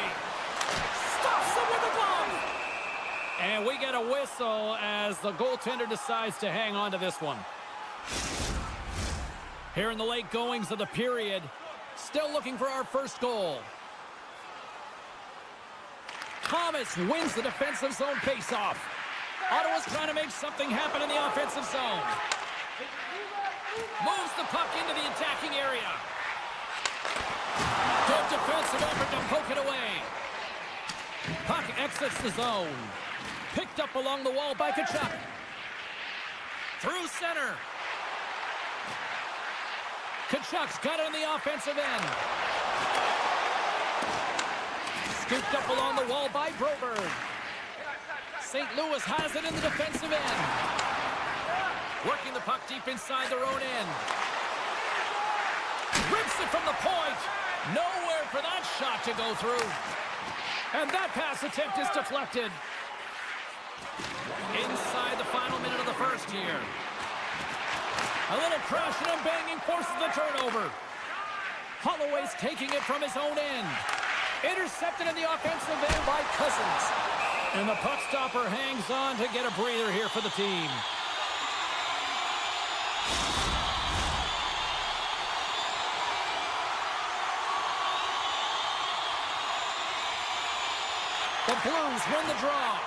Stops them with the glove. And we get a whistle as the goaltender decides to hang on to this one. Here in the late goings of the period, still looking for our first goal. Thomas wins the defensive zone faceoff. Ottawa's trying to make something happen in the offensive zone. Moves the puck into the attacking area. Good defensive effort to poke it away. Puck exits the zone. Picked up along the wall by Tkachuk. Through center. Tkachuk's got it on the offensive end. Scooped up along the wall by Broberg. St. Louis has it in the defensive end. Working the puck deep inside their own end. Rips it from the point. Nowhere for that shot to go through. And that pass attempt is deflected. Inside the final minute of the first here. A little crashing and banging forces the turnover. Holloway's taking it from his own end. Intercepted in the offensive end by Cousins. And the puck stopper hangs on to get a breather here for the team. The Blues win the draw.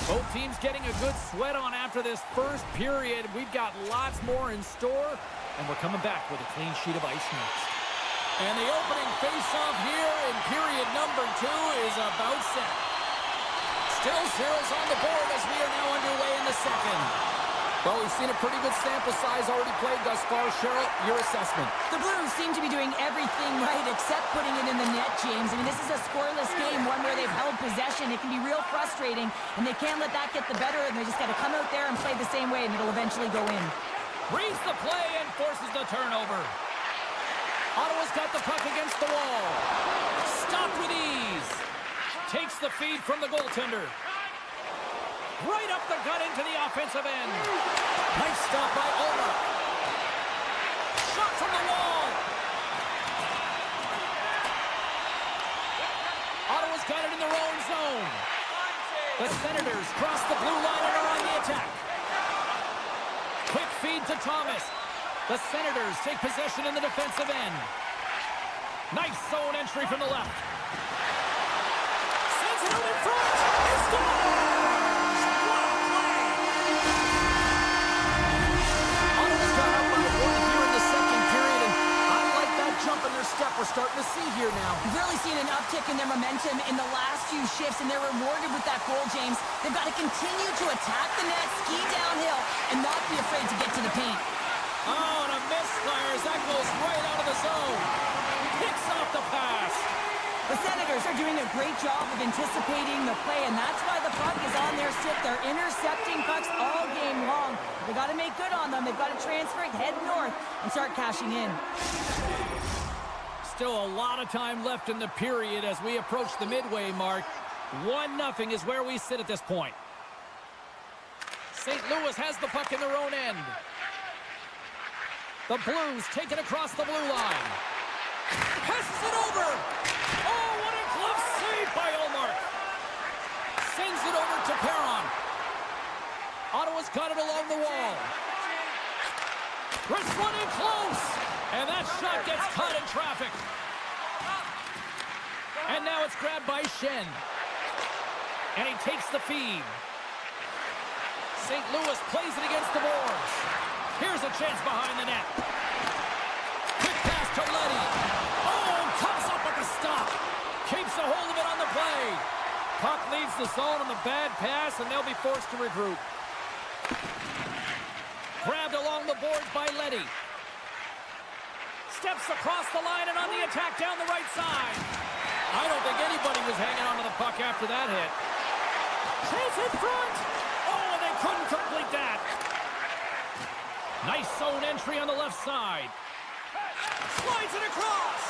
Both teams getting a good sweat on after this first period. We've got lots more in store, and we're coming back with a clean sheet of ice next. And the opening face-off here in period number 2 is about set. Still zeros on the board as we are now underway in the second. Well, we've seen a pretty good sample size already played thus far. Cheryl, your assessment. The Blues seem to be doing everything right except putting it in the net, James. I mean, this is a scoreless game, one where they've held possession. It can be real frustrating, and they can't let that get the better of them. They just got to come out there and play the same way, and it'll eventually go in. Reads the play and forces the turnover. Ottawa's got the puck against the wall. Stopped with ease. Takes the feed from the goaltender. Right up the gut into the offensive end. Nice stop by Ulmer. Shot from the wall. Ottawa's got it in their own zone. The Senators cross the blue line and are on the attack. Quick feed to Thomas. The Senators take possession in the defensive end. Nice zone entry from the left. Sends it out in front. He scores! Jump in their step we're starting to see here now. We've really seen an uptick in their momentum in the last few shifts, and they're rewarded with that goal, James. They've got to continue to attack the net, ski downhill, and not be afraid to get to the paint. Oh, and a misfire as that goes right out of the zone. Picks off the pass. The Senators are doing a great job of anticipating the play, and that's why the puck is on their stick. They're intercepting pucks all game long. They've got to make good on them. They've got to transfer it, head north, and start cashing in. Still a lot of time left in the period as we approach the midway mark. 1-0 is where we sit at this point. St. Louis has the puck in their own end. The Blues take it across the blue line. Passes it over. Oh, what a glove save by Ullmark. Sends it over to Perron. Ottawa's got it along the wall. Wrist running close. And that shot gets caught in traffic. And now it's grabbed by Shen. And he takes the feed. St. Louis plays it against the boards. Here's a chance behind the net. Quick pass to Leddy. Oh, comes up with the stop. Keeps a hold of it on the play. Puck leaves the zone on the bad pass, and they'll be forced to regroup. Grabbed along the boards by Leddy. Steps across the line and on the attack down the right side. I don't think anybody was hanging onto the puck after that hit. Chase in front. Oh, and they couldn't complete that. Nice zone entry on the left side. Slides it across.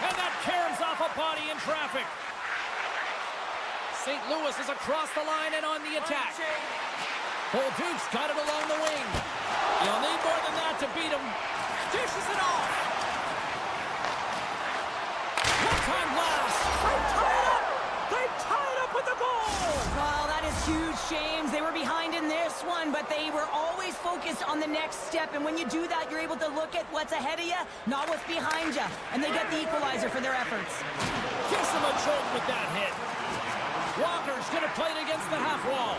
And that caroms off a body in traffic. St. Louis is across the line and on the attack. Bolduc's got it along the wing. You'll need more than that to beat him. Dishes it off. One-time blast. They tie it up with the goal. Well, that is huge, James. They were behind in this one, but they were always focused on the next step. And when you do that, you're able to look at what's ahead of you, not what's behind you. And they get the equalizer for their efforts. Gives them a jolt with that hit. Walker's going to play it against the half wall.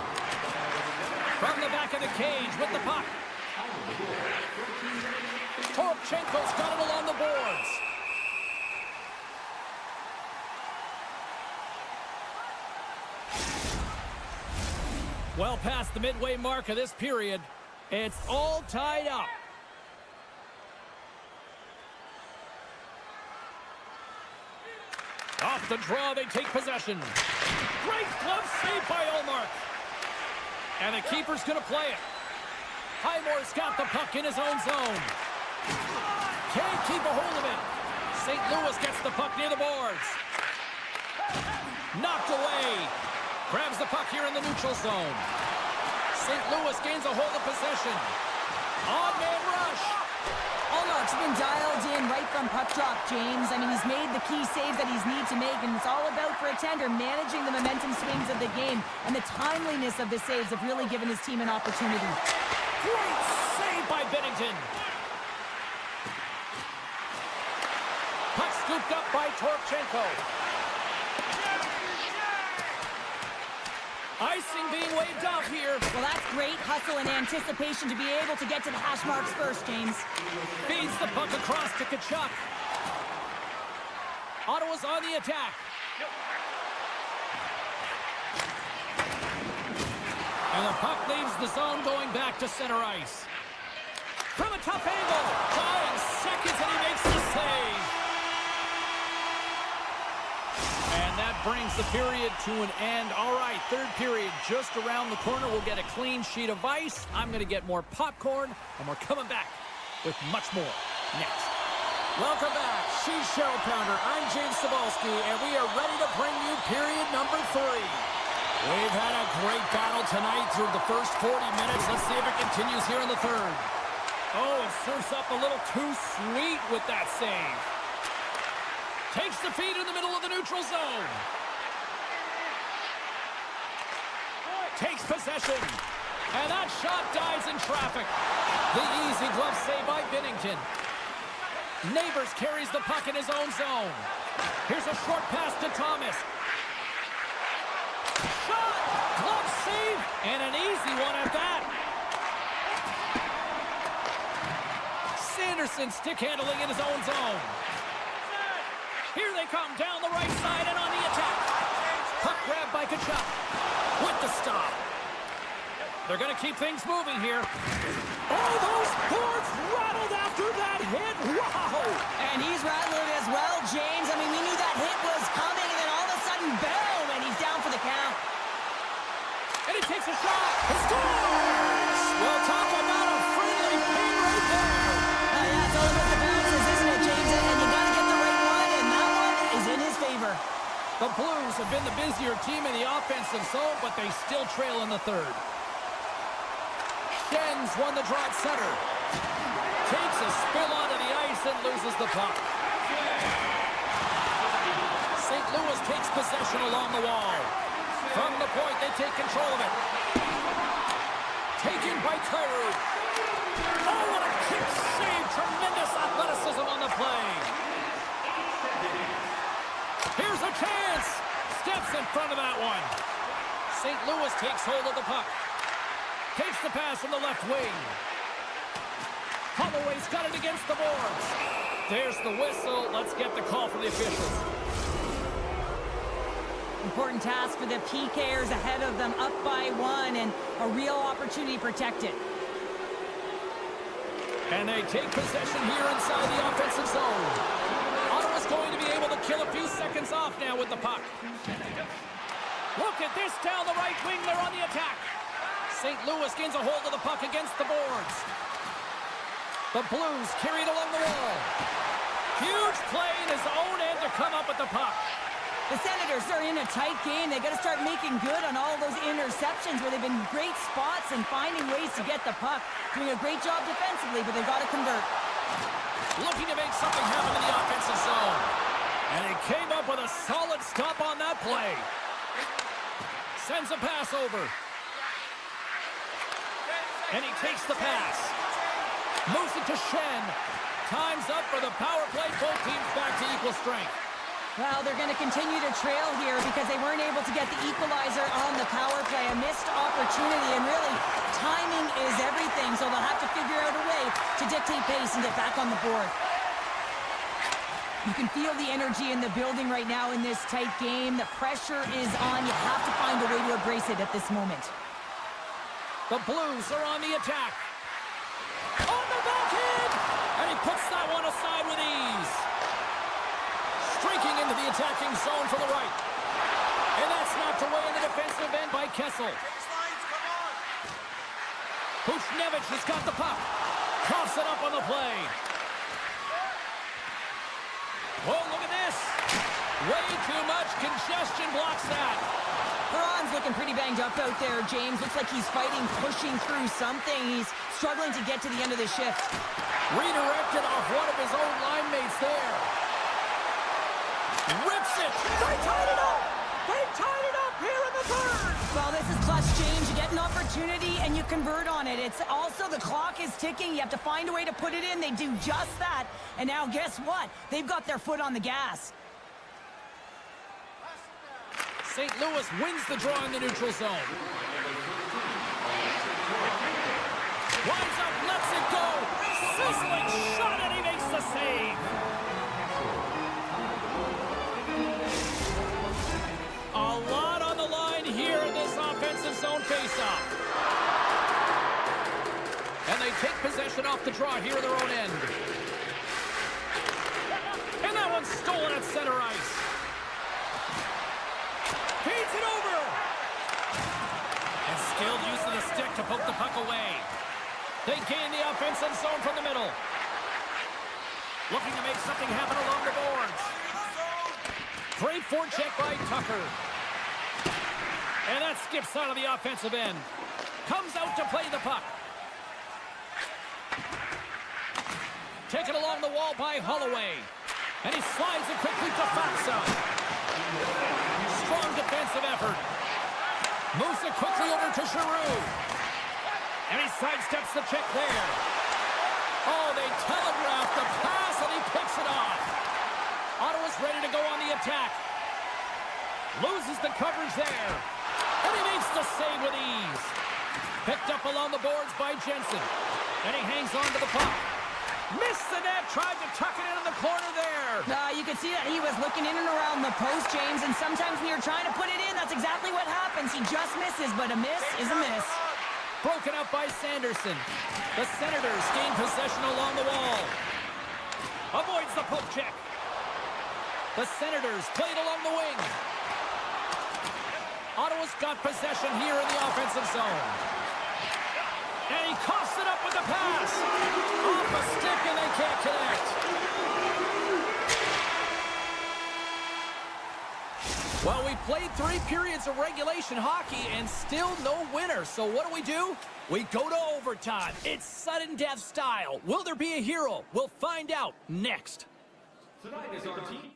From the back of the cage with the puck. Toropchenko's got it along the boards. Well past the midway mark of this period, it's all tied up. Off the draw, they take possession. Great glove save by Ullmark. And the keeper's going to play it. Highmore's got the puck in his own zone. Can't keep a hold of it. St. Louis gets the puck near the boards. Knocked away. Grabs the puck here in the neutral zone. St. Louis gains a hold of possession. On-man rush. Allmark's been dialed in right from puck drop, James. I mean, he's made the key saves that he's need to make, and it's all about, for a tender, managing the momentum swings of the game, and the timeliness of the saves have really given his team an opportunity. Great save by Bennington. Puck scooped up by Torchenko. Icing being waved off here. Well, that's great hustle and anticipation to be able to get to the hash marks first, James. Feeds the puck across to Tkachuk. Ottawa's on the attack. And the puck leaves the zone going back to center ice. From a tough angle. 5 seconds and he makes the save. And that brings the period to an end. All right, third period just around the corner. We'll get a clean sheet of ice. I'm going to get more popcorn, and we're coming back with much more next. Welcome back. She's Cheryl Pounder. I'm James Cebulski, and we are ready to bring you period number 3. We've had a great battle tonight through the first 40 minutes. Let's see if it continues here in the third. Oh, it serves up a little too sweet with that save. Takes the feed in the middle of the neutral zone. Takes possession. And that shot dies in traffic. The easy glove save by Binnington. Neighbors carries the puck in his own zone. Here's a short pass to Thomas. Shot! Glove save! And an easy one at that. Sanderson stick handling in his own zone. Here they come down the right side and on the attack. Puck grabbed by Tkachuk with the stop. They're going to keep things moving here. Oh, those boards rattled after that hit. Wow! And he's rattled as well, James. I mean, we knew that hit was coming, and then all of a sudden, boom, and he's down for the count. And he takes a shot. He scores! Well, talk about a friendly pin right there. Yeah, it's all about the bounces, isn't it, James? And you got to get the right one, and that one is in his favor. The Blues have been the busier team in the offensive zone, but they still trail in the third. Schen's won the draw at center. Takes a spill onto the ice and loses the puck. St. Louis takes possession along the wall. From the point, they take control of it. Taken by Kyrou. Oh, what a kick save. Tremendous athleticism on the play. Here's a chance. Steps in front of that one. St. Louis takes hold of the puck. Takes the pass from the left wing. Holloway's got it against the boards. There's the whistle. Let's get the call from the officials. Important task for the PKers ahead of them, up by 1, and a real opportunity to protect it. And they take possession here inside the offensive zone. Ottawa's going to be able to kill a few seconds off now with the puck. Look at this down the right wing. They're on the attack. St. Louis gains a hold of the puck against the boards. The Blues carry it along the wall. Huge play in his own end to come up with the puck. The Senators are in a tight game. They got to start making good on all those interceptions where they've been great spots and finding ways to get the puck. Doing a great job defensively, but they've got to convert. Looking to make something happen in the offensive zone. And he came up with a solid stop on that play. Sends a pass over. And he takes the pass. Moves it to Schenn. Time's up for the power play. Both teams back to equal strength. Well, they're going to continue to trail here because they weren't able to get the equalizer on the power play. A missed opportunity, and really, timing is everything, so they'll have to figure out a way to dictate pace and get back on the board. You can feel the energy in the building right now in this tight game. The pressure is on. You have to find a way to embrace it at this moment. The Blues are on the attack. On the backhand! And he puts that one aside with ease. Streaking into the attacking zone for the right. And that's knocked away in the defensive end by Kessel. Buchnevich has got the puck. Coughs it up on the play. Oh, look at this. Way too much congestion blocks that. Perron's looking pretty banged up out there, James. Looks like he's fighting, pushing through something. He's struggling to get to the end of the shift. Redirected off one of his own line mates there. Rips it. They tied it up. They tied it up here in the third. Well, this is clutch, James. You get an opportunity and you convert on it. It's also the clock is ticking. You have to find a way to put it in. They do just that. And now guess what? They've got their foot on the gas. St. Louis wins the draw in the neutral zone. Winds up, lets it go. Sizzling shot, and he makes the save. A lot on the line here in this offensive zone faceoff. And they take possession off the draw here in their own end. And that one's stolen at center ice. Feeds it over. And skilled use of the stick to poke the puck away. They gain the offensive zone from the middle. Looking to make something happen along the boards. Great forecheck by Tucker. And that skips out of the offensive end. Comes out to play the puck. Taken along the wall by Holloway. And he slides it quickly to Fatsa. Strong defensive effort. Moves it quickly over to Giroux. And he sidesteps the check there. Oh, they telegraphed the pass, and he picks it off. Ottawa's ready to go on the attack. Loses the coverage there. And he makes the save with ease. Picked up along the boards by Jensen. And he hangs on to the puck. Missed the net, tried to tuck it into the corner there. You could see that he was looking in and around the post, James, and sometimes when you're trying to put it in, that's exactly what happens. He just misses, but a miss is a miss. Broken up by Sanderson. The Senators gain possession along the wall. Avoids the poke check. The Senators played along the wing. Ottawa's got possession here in the offensive zone. And he coughs it up with the pass. Off a stick, and they can't connect. Well, we've played 3 periods of regulation hockey and still no winner. So what do? We go to overtime. It's sudden death style. Will there be a hero? We'll find out next. Tonight is our team.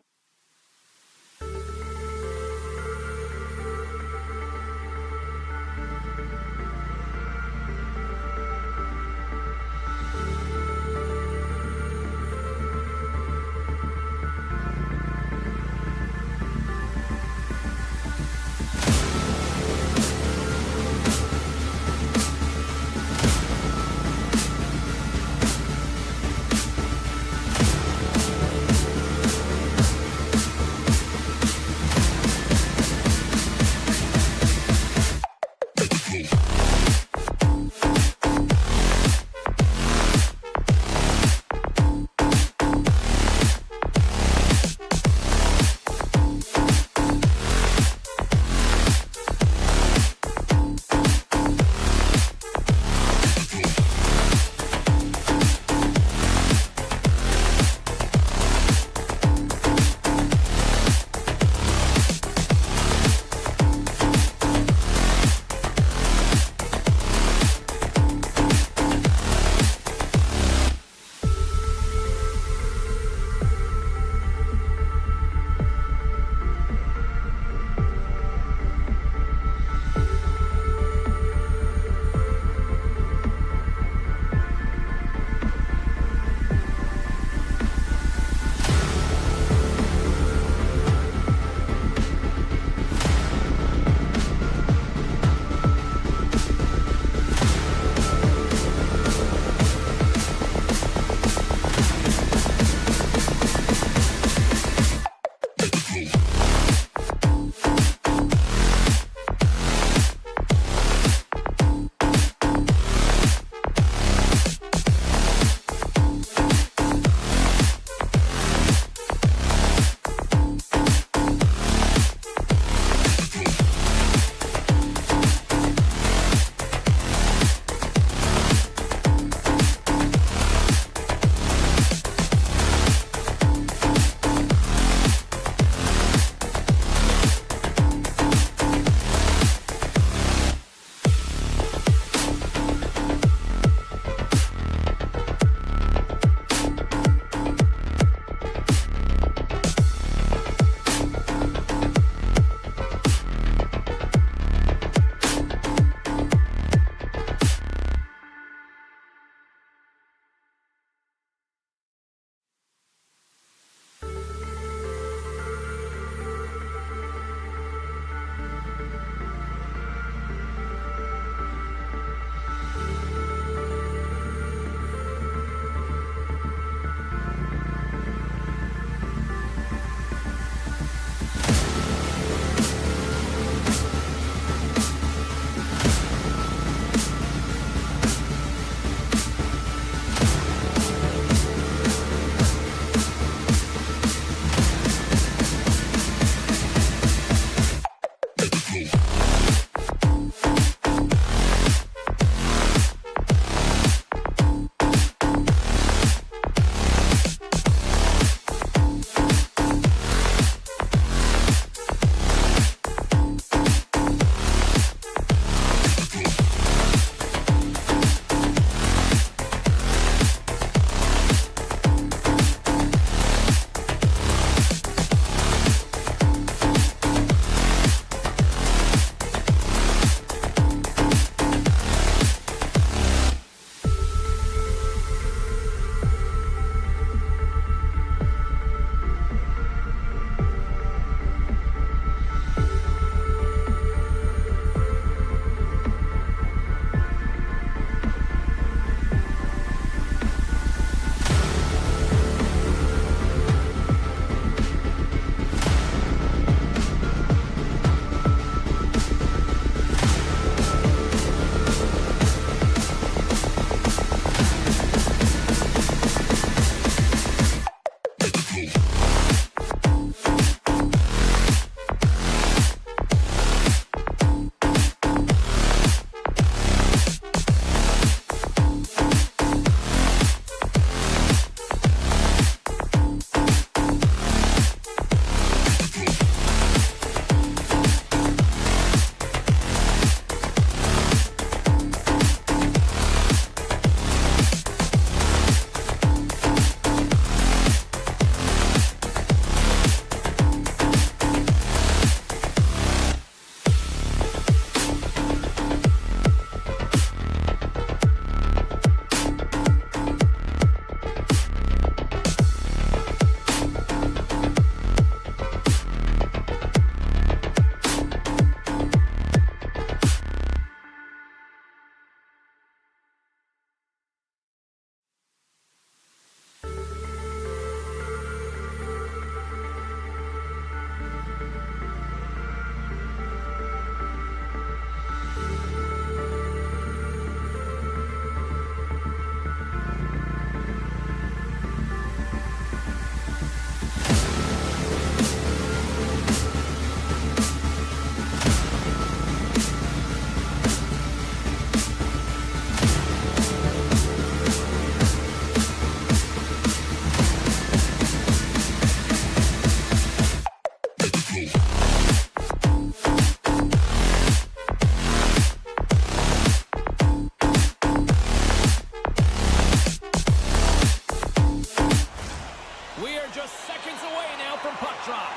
drop.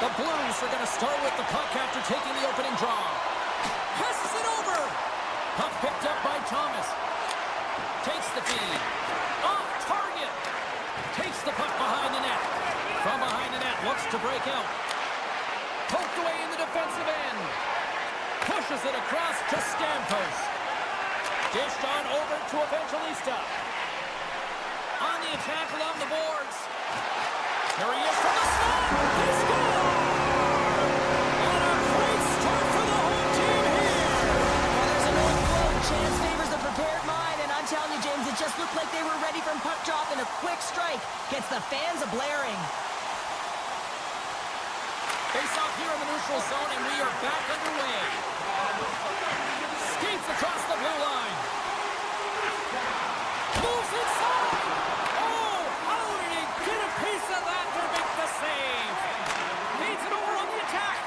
The Blues are going to start with the puck after taking the opening draw. Passes it over. Puck picked up by Thomas. Takes the feed. Off target. Takes the puck behind the net. From behind the net, looks to break out. Poked away in the defensive end. Pushes it across to Stamkos. Dished on over to Evangelista. On the attack along the boards. Here he is from the slot. He scores! And a great start for the home team here. Well, there's an overflow. Chance favors a prepared mind, and I'm telling you, James, it just looked like they were ready from puck drop, and a quick strike gets the fans a-blaring. Face off here in the neutral zone, and we are back underway. Skates across the blue line. Moves inside. Oh, how did he get a piece of that to make the save? Feeds it over on the attack.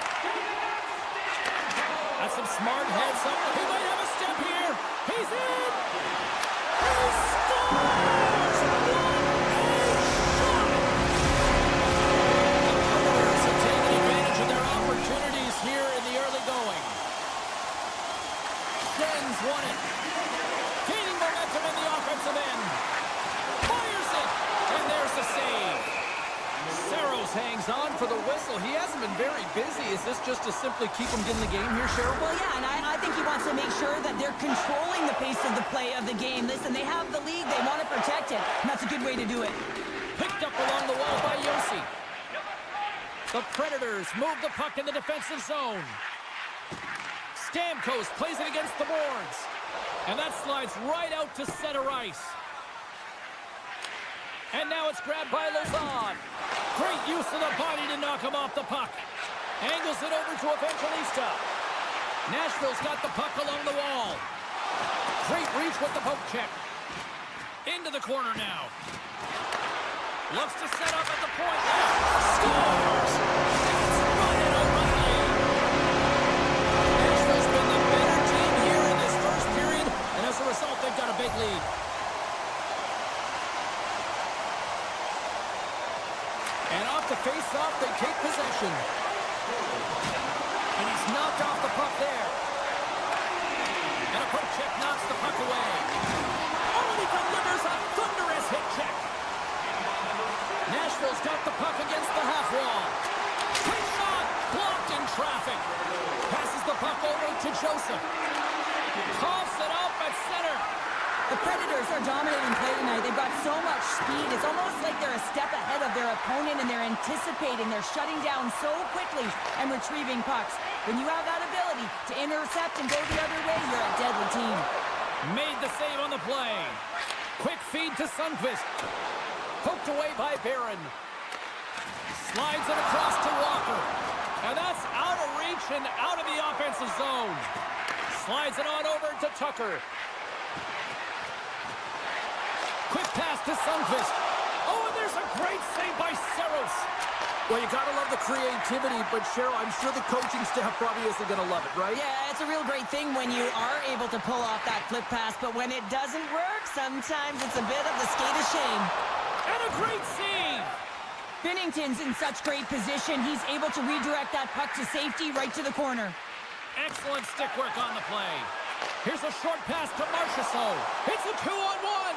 That's some smart heads up. He might have a step here. He's in. He scores! What a shot! The Predators have taken advantage of their opportunities here in the early going. Shen's won it. Gaining momentum in the offensive end. Fires it. And there's the save. Saros hangs on for the whistle. He hasn't been very busy. Is this just to simply keep him in the game here, Cheryl? Well, yeah, and I think he wants to make sure that they're controlling the pace of the play of the game. Listen, they have the lead. They want to protect it, and that's a good way to do it. Picked up along the wall by Yossi. The Predators move the puck in the defensive zone. Stamkos plays it against the boards. And that slides right out to center ice. And now it's grabbed by Lazard. Great use of the body to knock him off the puck. Angles it over to Evangelista. Nashville's got the puck along the wall. Great reach with the poke check. Into the corner now. Looks to set up at the point. Scores! It's Ryan O'Reilly. Nashville's been the better team here in this first period, and as a result, they've got a big lead. And off the face-off, they take possession. And he's knocked off the puck there. And a poke check knocks the puck away. Oh, and he delivers a thunderous hit check. Nashville's got the puck against the half wall. Quick shot, blocked in traffic. Passes the puck over to Joseph. Coughs it up at center. The Predators are dominating play tonight. They've got so much speed. It's almost like they're a step ahead of their opponent, and they're anticipating. They're shutting down so quickly and retrieving pucks. When you have that ability to intercept and go the other way, you're a deadly team. Made the save on the play. Quick feed to Sundqvist. Poked away by Barron. Slides it across to Walker. And that's out of reach and out of the offensive zone. Slides it on over to Tucker. Quick pass to Sundqvist. Oh, and there's a great save by Saros. Well, you gotta love the creativity, but Cheryl, I'm sure the coaching staff probably isn't gonna love it, right? Yeah, it's a real great thing when you are able to pull off that flip pass, but when it doesn't work, sometimes it's a bit of the skate of shame. And a great save. Binnington's in such great position. He's able to redirect that puck to safety right to the corner. Excellent stick work on the play. Here's a short pass to Marchessault. It's a 2-on-1.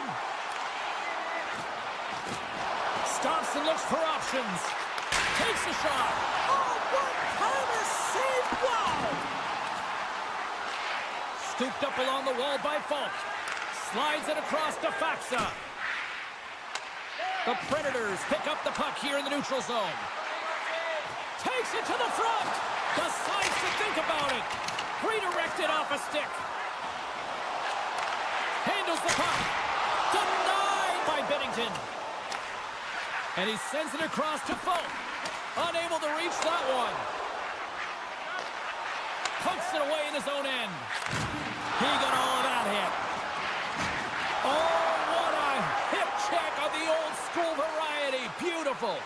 Stops and looks for options. Takes a shot. Oh, what kind of save! Wow! Scooped up along the wall by Falk. Slides it across to Faxa. The Predators pick up the puck here in the neutral zone. Takes it to the front. Decides to think about it. Redirected off a stick. Handles the puck. Denied by Binnington. And he sends it across to Falk. Unable to reach that one. Pokes it away in his own end. He got all of that hit. Oh, what a hip check of the old school variety. Beautiful.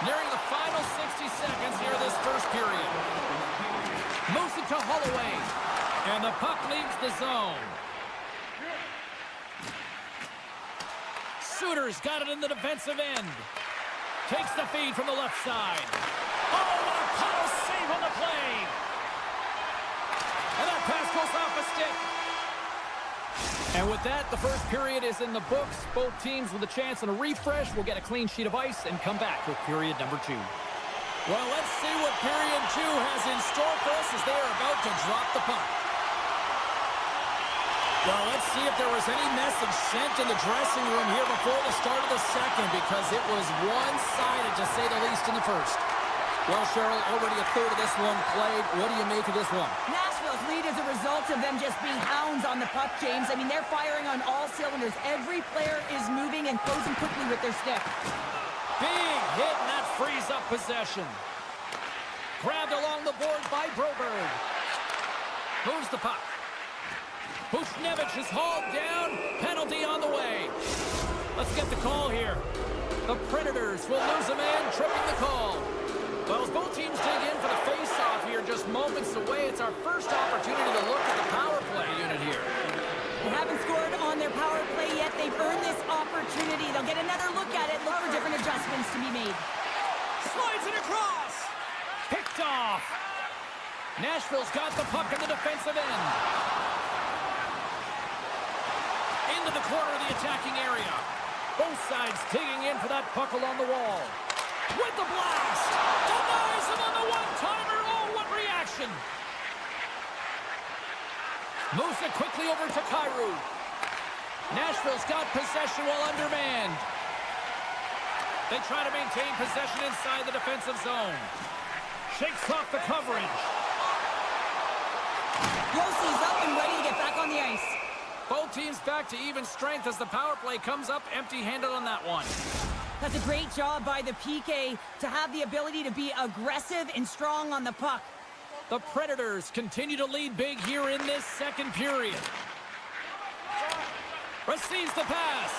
Nearing the final 60 seconds here this first period. Moves it to Holloway. And the puck leaves the zone. Suter's got it in the defensive end. Takes the feed from the left side. Oh, what a power save on the play. And that pass goes off a stick. And with that, the first period is in the books. Both teams with a chance and a refresh will get a clean sheet of ice and come back with period number 2. Well, let's see what period 2 has in store for us as they are about to drop the puck. Well, let's see if there was any message sent in the dressing room here before the start of the second, because it was one-sided, to say the least, in the first. Well, Cheryl, already a third of this one played. What do you make of this one? Nashville's lead is a result of them just being hounds on the puck, James. I mean, they're firing on all cylinders. Every player is moving and closing quickly with their stick. Big hit, and that frees up possession. Grabbed along the board by Broberg. Moves the puck. Buchnevich is hauled down. Penalty on the way. Let's get the call here. The Predators will lose a man, tripping the call. Well, as both teams dig in for the face-off here, just moments away, it's our first opportunity to look at the power play unit here. They haven't scored on their power play yet. They've earned this opportunity. They'll get another look at it, look for different adjustments to be made. Slides it across. Picked off. Nashville's got the puck in the defensive end. Into the corner of the attacking area. Both sides digging in for that puck along the wall. With the blast. Denies him on the one-timer. Oh, what reaction. Moves it quickly over to Kyrou. Nashville's got possession while undermanned. They try to maintain possession inside the defensive zone. Shakes off the coverage. Yossi's up and ready to get back on the ice. Both teams back to even strength as the power play comes up empty-handed on that one. That's a great job by the PK to have the ability to be aggressive and strong on the puck. The Predators continue to lead big here in this second period. Receives the pass.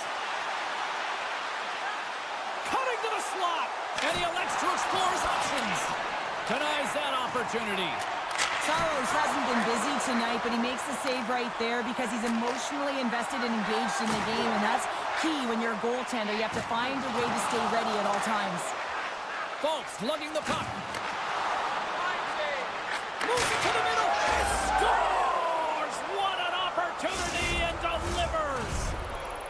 Cutting to the slot. And he elects to explore his options. Denies that opportunity. Saros hasn't been busy tonight, but he makes the save right there because he's emotionally invested and engaged in the game, and that's key when you're a goaltender. You have to find a way to stay ready at all times. Folks lugging the puck. Moves it to the middle. And scores! What an opportunity, and delivers!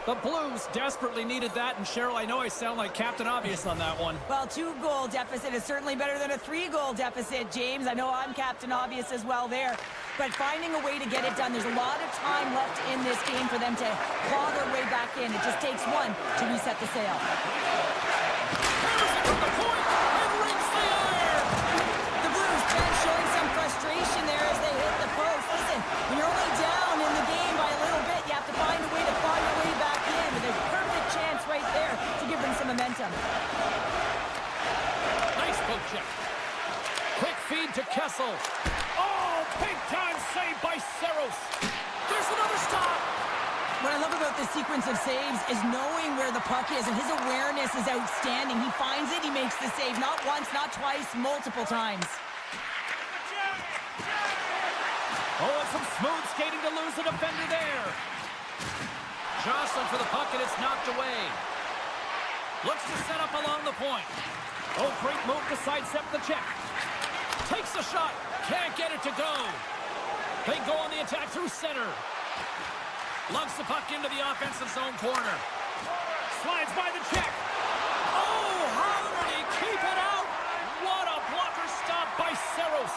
The Blues desperately needed that, and Cheryl, I know I sound like Captain Obvious on that one. Well, 2-goal deficit is certainly better than a 3-goal deficit, James. I know I'm Captain Obvious as well there. But finding a way to get it done, there's a lot of time left in this game for them to claw their way back in. It just takes one to reset the sail. Powers it from the point and rings the iron! The Blues bench showing some frustration there as they hit the post. Listen, when you're only down in the game by a little bit, you have to find a way to claw your way back in. But there's a perfect chance right there to give them some momentum. Nice poke check. Quick feed to Kessel. Oh, big-time save by Saros. There's another stop. What I love about this sequence of saves is knowing where the puck is, and his awareness is outstanding. He finds it, he makes the save. Not once, not twice, multiple times. Oh, and some smooth skating to lose the defender there. Jostling for the puck, and it's knocked away. Looks to set up along the point. Oh, great move to sidestep the check. Takes the shot. Can't get it to go. They go on the attack through center. Lugs the puck into the offensive zone corner. Slides by the check. Oh, how did he keep it out? What a blocker stop by Saros.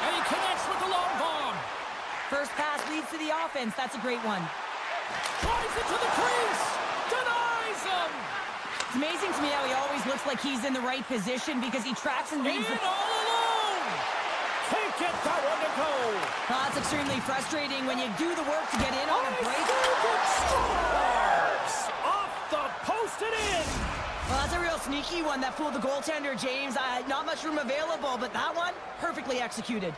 And he connects with the long bomb. First pass leads to the offense. That's a great one. Drives it to the crease. Denies him. It's amazing to me how he always looks like he's in the right position because he tracks and reads In the... all alone. Can't get that one to go. Oh, that's extremely frustrating when you do the work to get in on a break. Scores! Off the post and in. Well, that's a real sneaky one that fooled the goaltender, James. Not much room available, but that one, perfectly executed.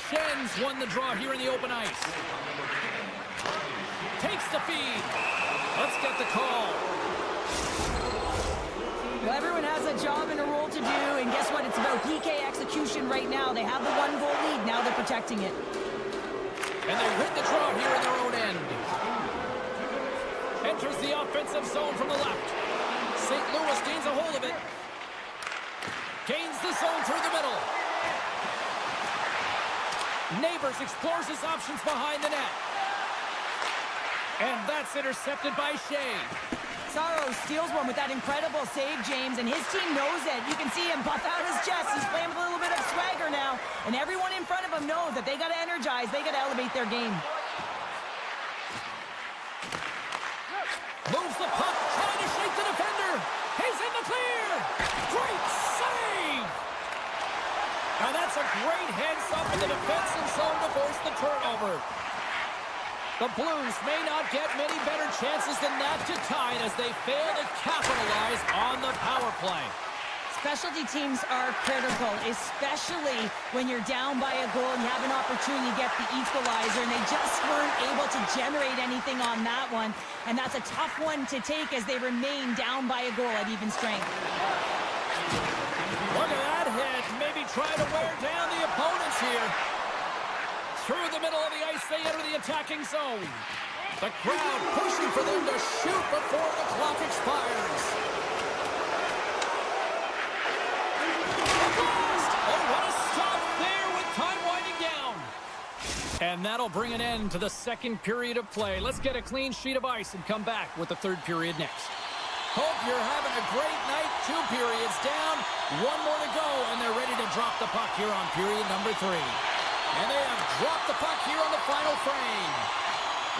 Schenns won the draw here in the open ice. Takes the feed. Let's get the call. Well, everyone has a job and a role to do, and guess what? It's about PK execution right now. They have the 1-goal lead. Now they're protecting it. And they win the draw here in their own end. enters the offensive zone from the left. St. Louis gains a hold of it. Gains the zone through the middle. Neighbors explores his options behind the net. And that's intercepted by Shea. Sorrow steals one with that incredible save, James, and his team knows it. You can see him puff out his chest. He's playing with a little bit of swagger now. And everyone in front of him knows that they got to energize. They got to elevate their game. Moves the puck, trying to shake the defender. He's in the clear. Great save. And that's a great heads up in the defensive zone to force the turnover. The Blues may not get many better chances than that to tie it as they fail to capitalize on the power play. Specialty teams are critical, especially when you're down by a goal and you have an opportunity to get the equalizer, and they just weren't able to generate anything on that one. And that's a tough one to take as they remain down by a goal at even strength. Look at that hit. Maybe trying to wear down the opponents here. Through the middle of the ice, they enter the attacking zone. The crowd pushing for them to shoot before the clock expires. Oh, what a stop there with time winding down. And that'll bring an end to the second period of play. Let's get a clean sheet of ice and come back with the third period next. Hope you're having a great night. 2 periods down, 1 more to go, and they're ready to drop the puck here on period number 3. And they have dropped the puck here on the final frame.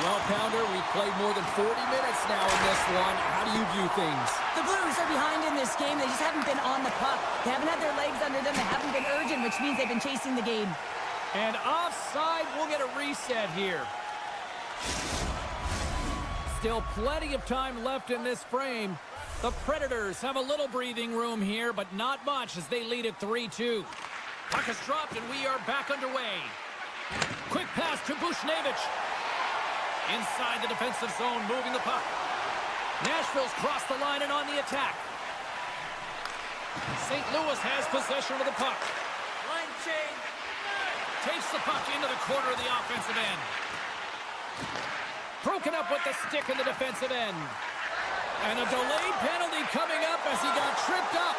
Well, Pounder, we've played more than 40 minutes now in this one. How do you view things? The Blues are behind in this game. They just haven't been on the puck. They haven't had their legs under them. They haven't been urgent, which means they've been chasing the game. And offside, we'll get a reset here. Still plenty of time left in this frame. The Predators have a little breathing room here, but not much as they lead at 3-2. Puck is dropped, and we are back underway. Quick pass to Bushnevich. Inside the defensive zone, moving the puck. Nashville's crossed the line and on the attack. St. Louis has possession of the puck. Line change. Takes the puck into the corner of the offensive end. Broken up with the stick in the defensive end. And a delayed penalty coming up as he got tripped up.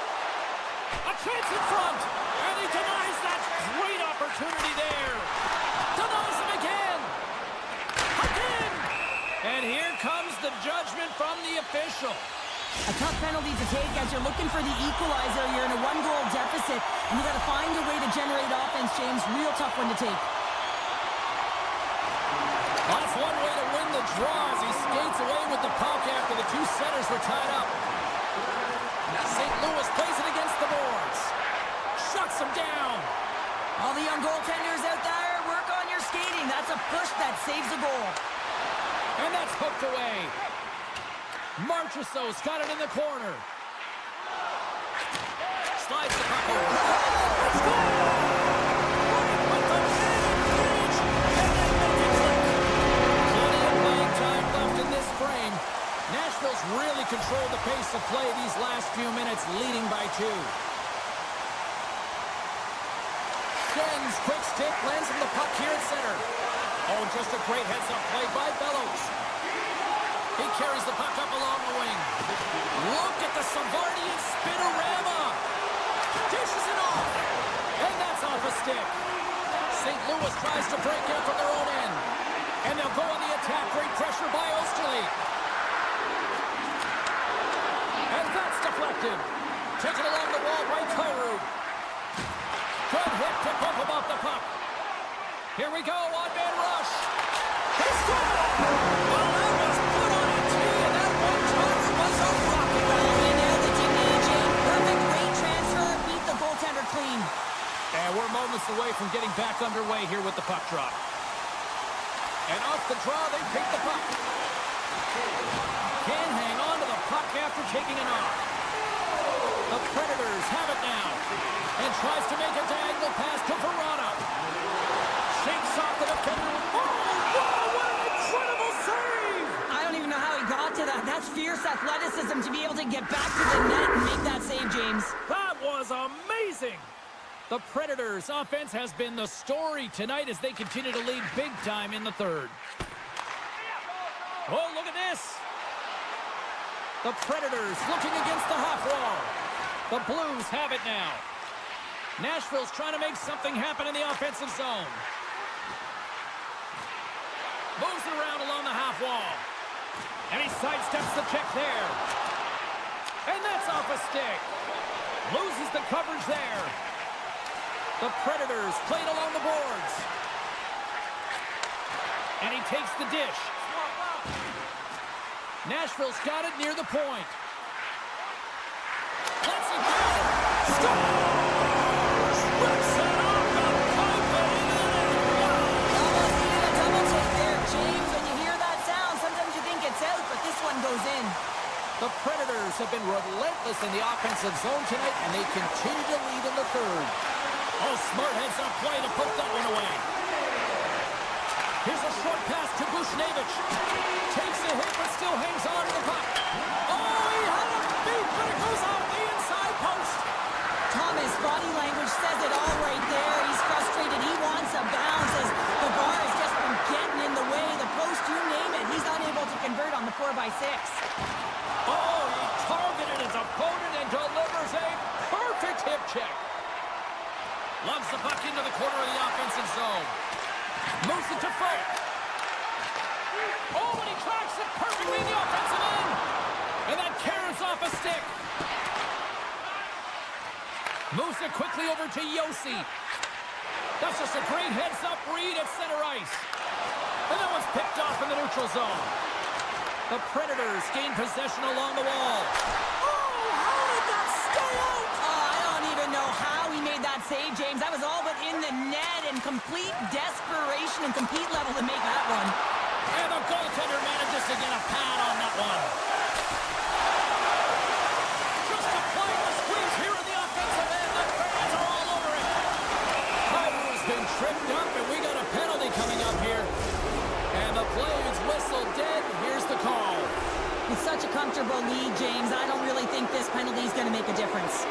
A chance in front. And he denies that great opportunity there. Denies him again. Again. And here comes the judgment from the official. A tough penalty to take as you're looking for the equalizer. You're in a 1-goal deficit, and you got to find a way to generate offense, James. Real tough one to take. That's one way to win the draw as he skates away with the puck after the 2 centers were tied up. St. Louis plays it against the boards. Shuts him down. All the young goaltenders out there, work on your skating. That's a push that saves a goal. And that's hooked away. Marchessault's got it in the corner. Slides the puck over. Let's go! Right with the advantage. And they make it click. Plenty of playing time left in this frame. Nashville's really controlled the pace of play these last few minutes, leading by 2. Schen's quick stick lands him the puck here at center. Oh, just a great heads-up play by Bellows. He carries the puck up along the wing. Look at the Savardian spinorama. Dishes it off. And that's off a stick. St. Louis tries to break out from their own end. And they'll go on the attack. Great pressure by Osterley. And that's deflected. Taken along the wall by Toru. Good hit to bump him off the puck. Here we go, one-man rush. He scored! Well, that was put on a tee, and that one-timer was a rocket. They nailed it, didn't they, Jane? Perfect, great transfer, beat the goaltender clean. And we're moments away from getting back underway here with the puck drop. And off the draw, they pick the puck. Can't hang on to the puck after taking it off. The Predators have it now. And tries to make a diagonal pass to Verona. Shakes off the defender. Oh, wow, what an incredible save! I don't even know how he got to that. That's fierce athleticism to be able to get back to the net and make that save, James. That was amazing! The Predators' offense has been the story tonight as they continue to lead big time in the third. Oh, look at this! The Predators looking against the half wall. The Blues have it now. Nashville's trying to make something happen in the offensive zone. Moves it around along the half wall. And he sidesteps the check there. And that's off a stick. Loses the coverage there. The Predators played along the boards. And he takes the dish. Nashville's got it near the point. Let's it go. Scores! Rips it off the pipe and into the net. Almost needed a double take there, James. When you hear that sound, sometimes you think it's out, but this one goes in. The Predators have been relentless in the offensive zone tonight, and they continue to lead in the third. Oh, smart heads-up play to put that one away. Here's a short pass to Bushnevich. Takes a hit, but still hangs on to the puck. Oh, he had a beat, but it goes off the inside post. Thomas' body language says it all right there. He's frustrated. He wants a bounce as the bar has just been getting in the way. The post, you name it. He's unable to convert on the 4x6. Oh, he targeted his opponent and delivers a perfect hip check. Loves the puck into the corner of the offensive zone. Moves it to Folk. Oh, and he tracks it perfectly in the offensive end. And that carries off a stick. Moves it quickly over to Yossi. That's just a great heads-up read at center ice. And that one's picked off in the neutral zone. The Predators gain possession along the wall. Oh, how did that stay out? Oh, I don't even know how he made that save, James. That was all but in the net and complete desperation and compete level to make that one. And the goaltender manages to get a pad on that one. Just applying the squeeze here in the offensive end. The fans are all over it. Kyler's been tripped up, and we got a penalty coming up here. And the play is whistled dead. Here's the call. With such a comfortable lead, James, I don't really think this penalty is going to make a difference.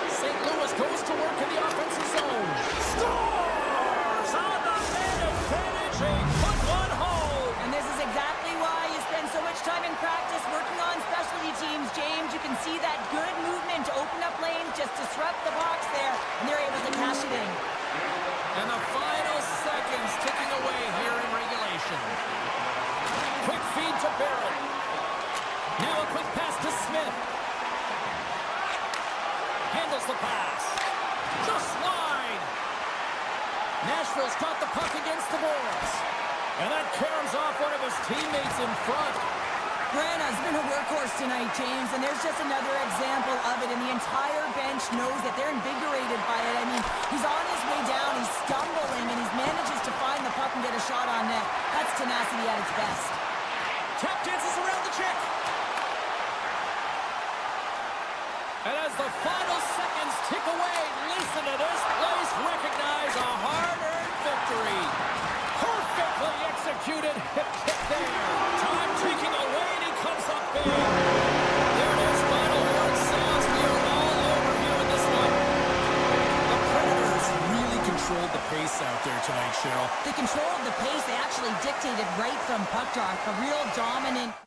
St. Louis goes to work in the offensive zone. Scores on the man advantage. He put one home. And this is exactly why you spend so much time in practice working on specialty teams, James. You can see that good movement to open up lanes, just disrupt the box there, and they're able to cash it in. And the final seconds ticking away here in regulation. Quick feed to Barrett. Now a quick pass to Smith. Handles the pass. Just wide. Nashville's got the puck against the boards. And that caroms off one of his teammates in front. Branagh's been a workhorse tonight, James, and there's just another example of it, and the entire bench knows that they're invigorated by it. I mean, he's on his way down, he's stumbling, and he manages to find the puck and get a shot on net. That's tenacity at its best. Tap dances around the check. And as the final seconds tick away, listen to this place recognize a hard-earned victory. Perfectly executed hip kick there. Time ticking away, and he comes up big. There it is, final horn sounds. We are all over here in this one. The Predators really controlled the pace out there tonight, Cheryl. They controlled the pace. They actually dictated right from puck drop. A real dominant...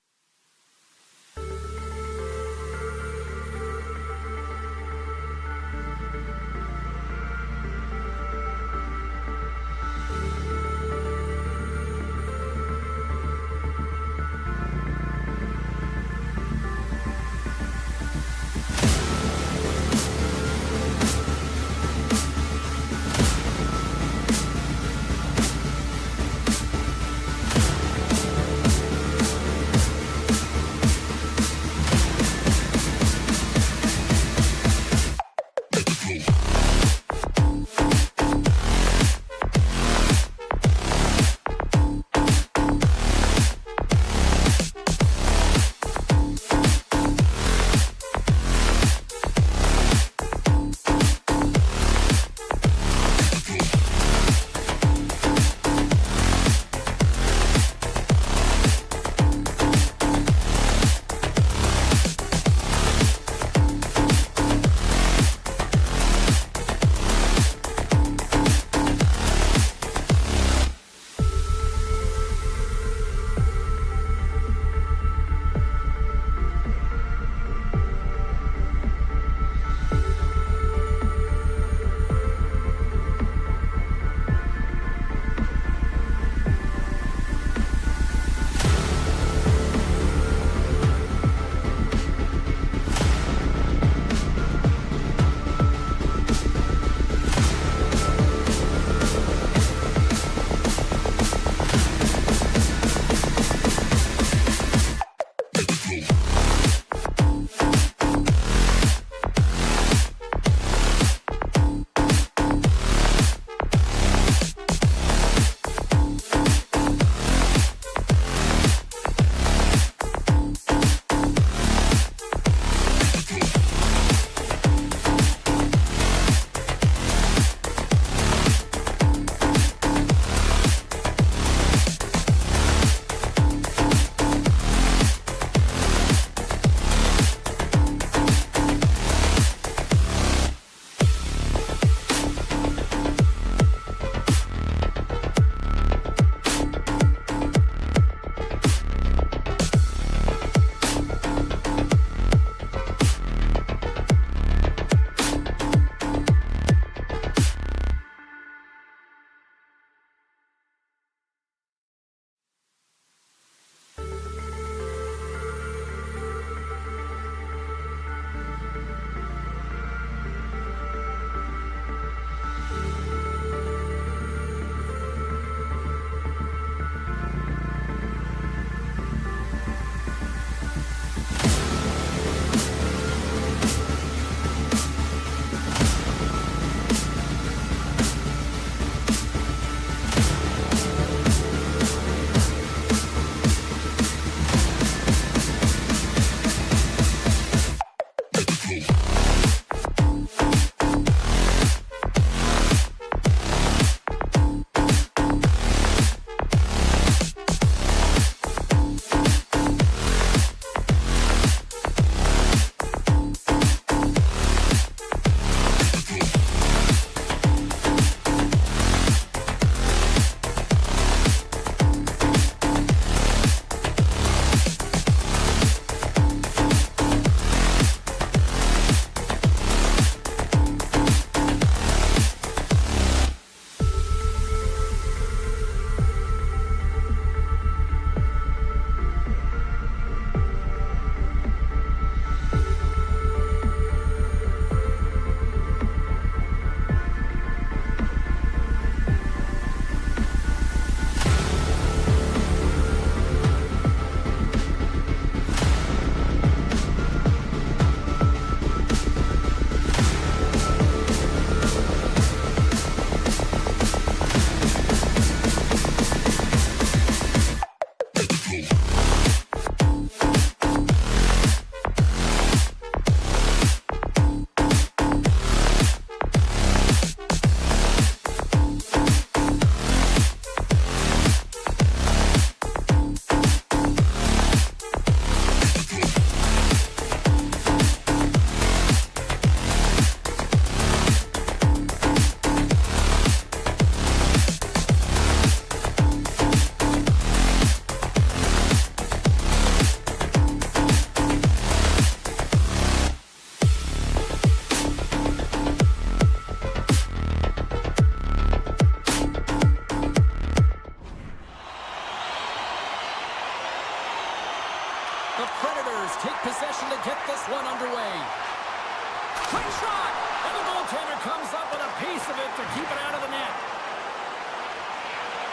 The Predators take possession to get this one underway. Quick shot! And the goaltender comes up with a piece of it to keep it out of the net.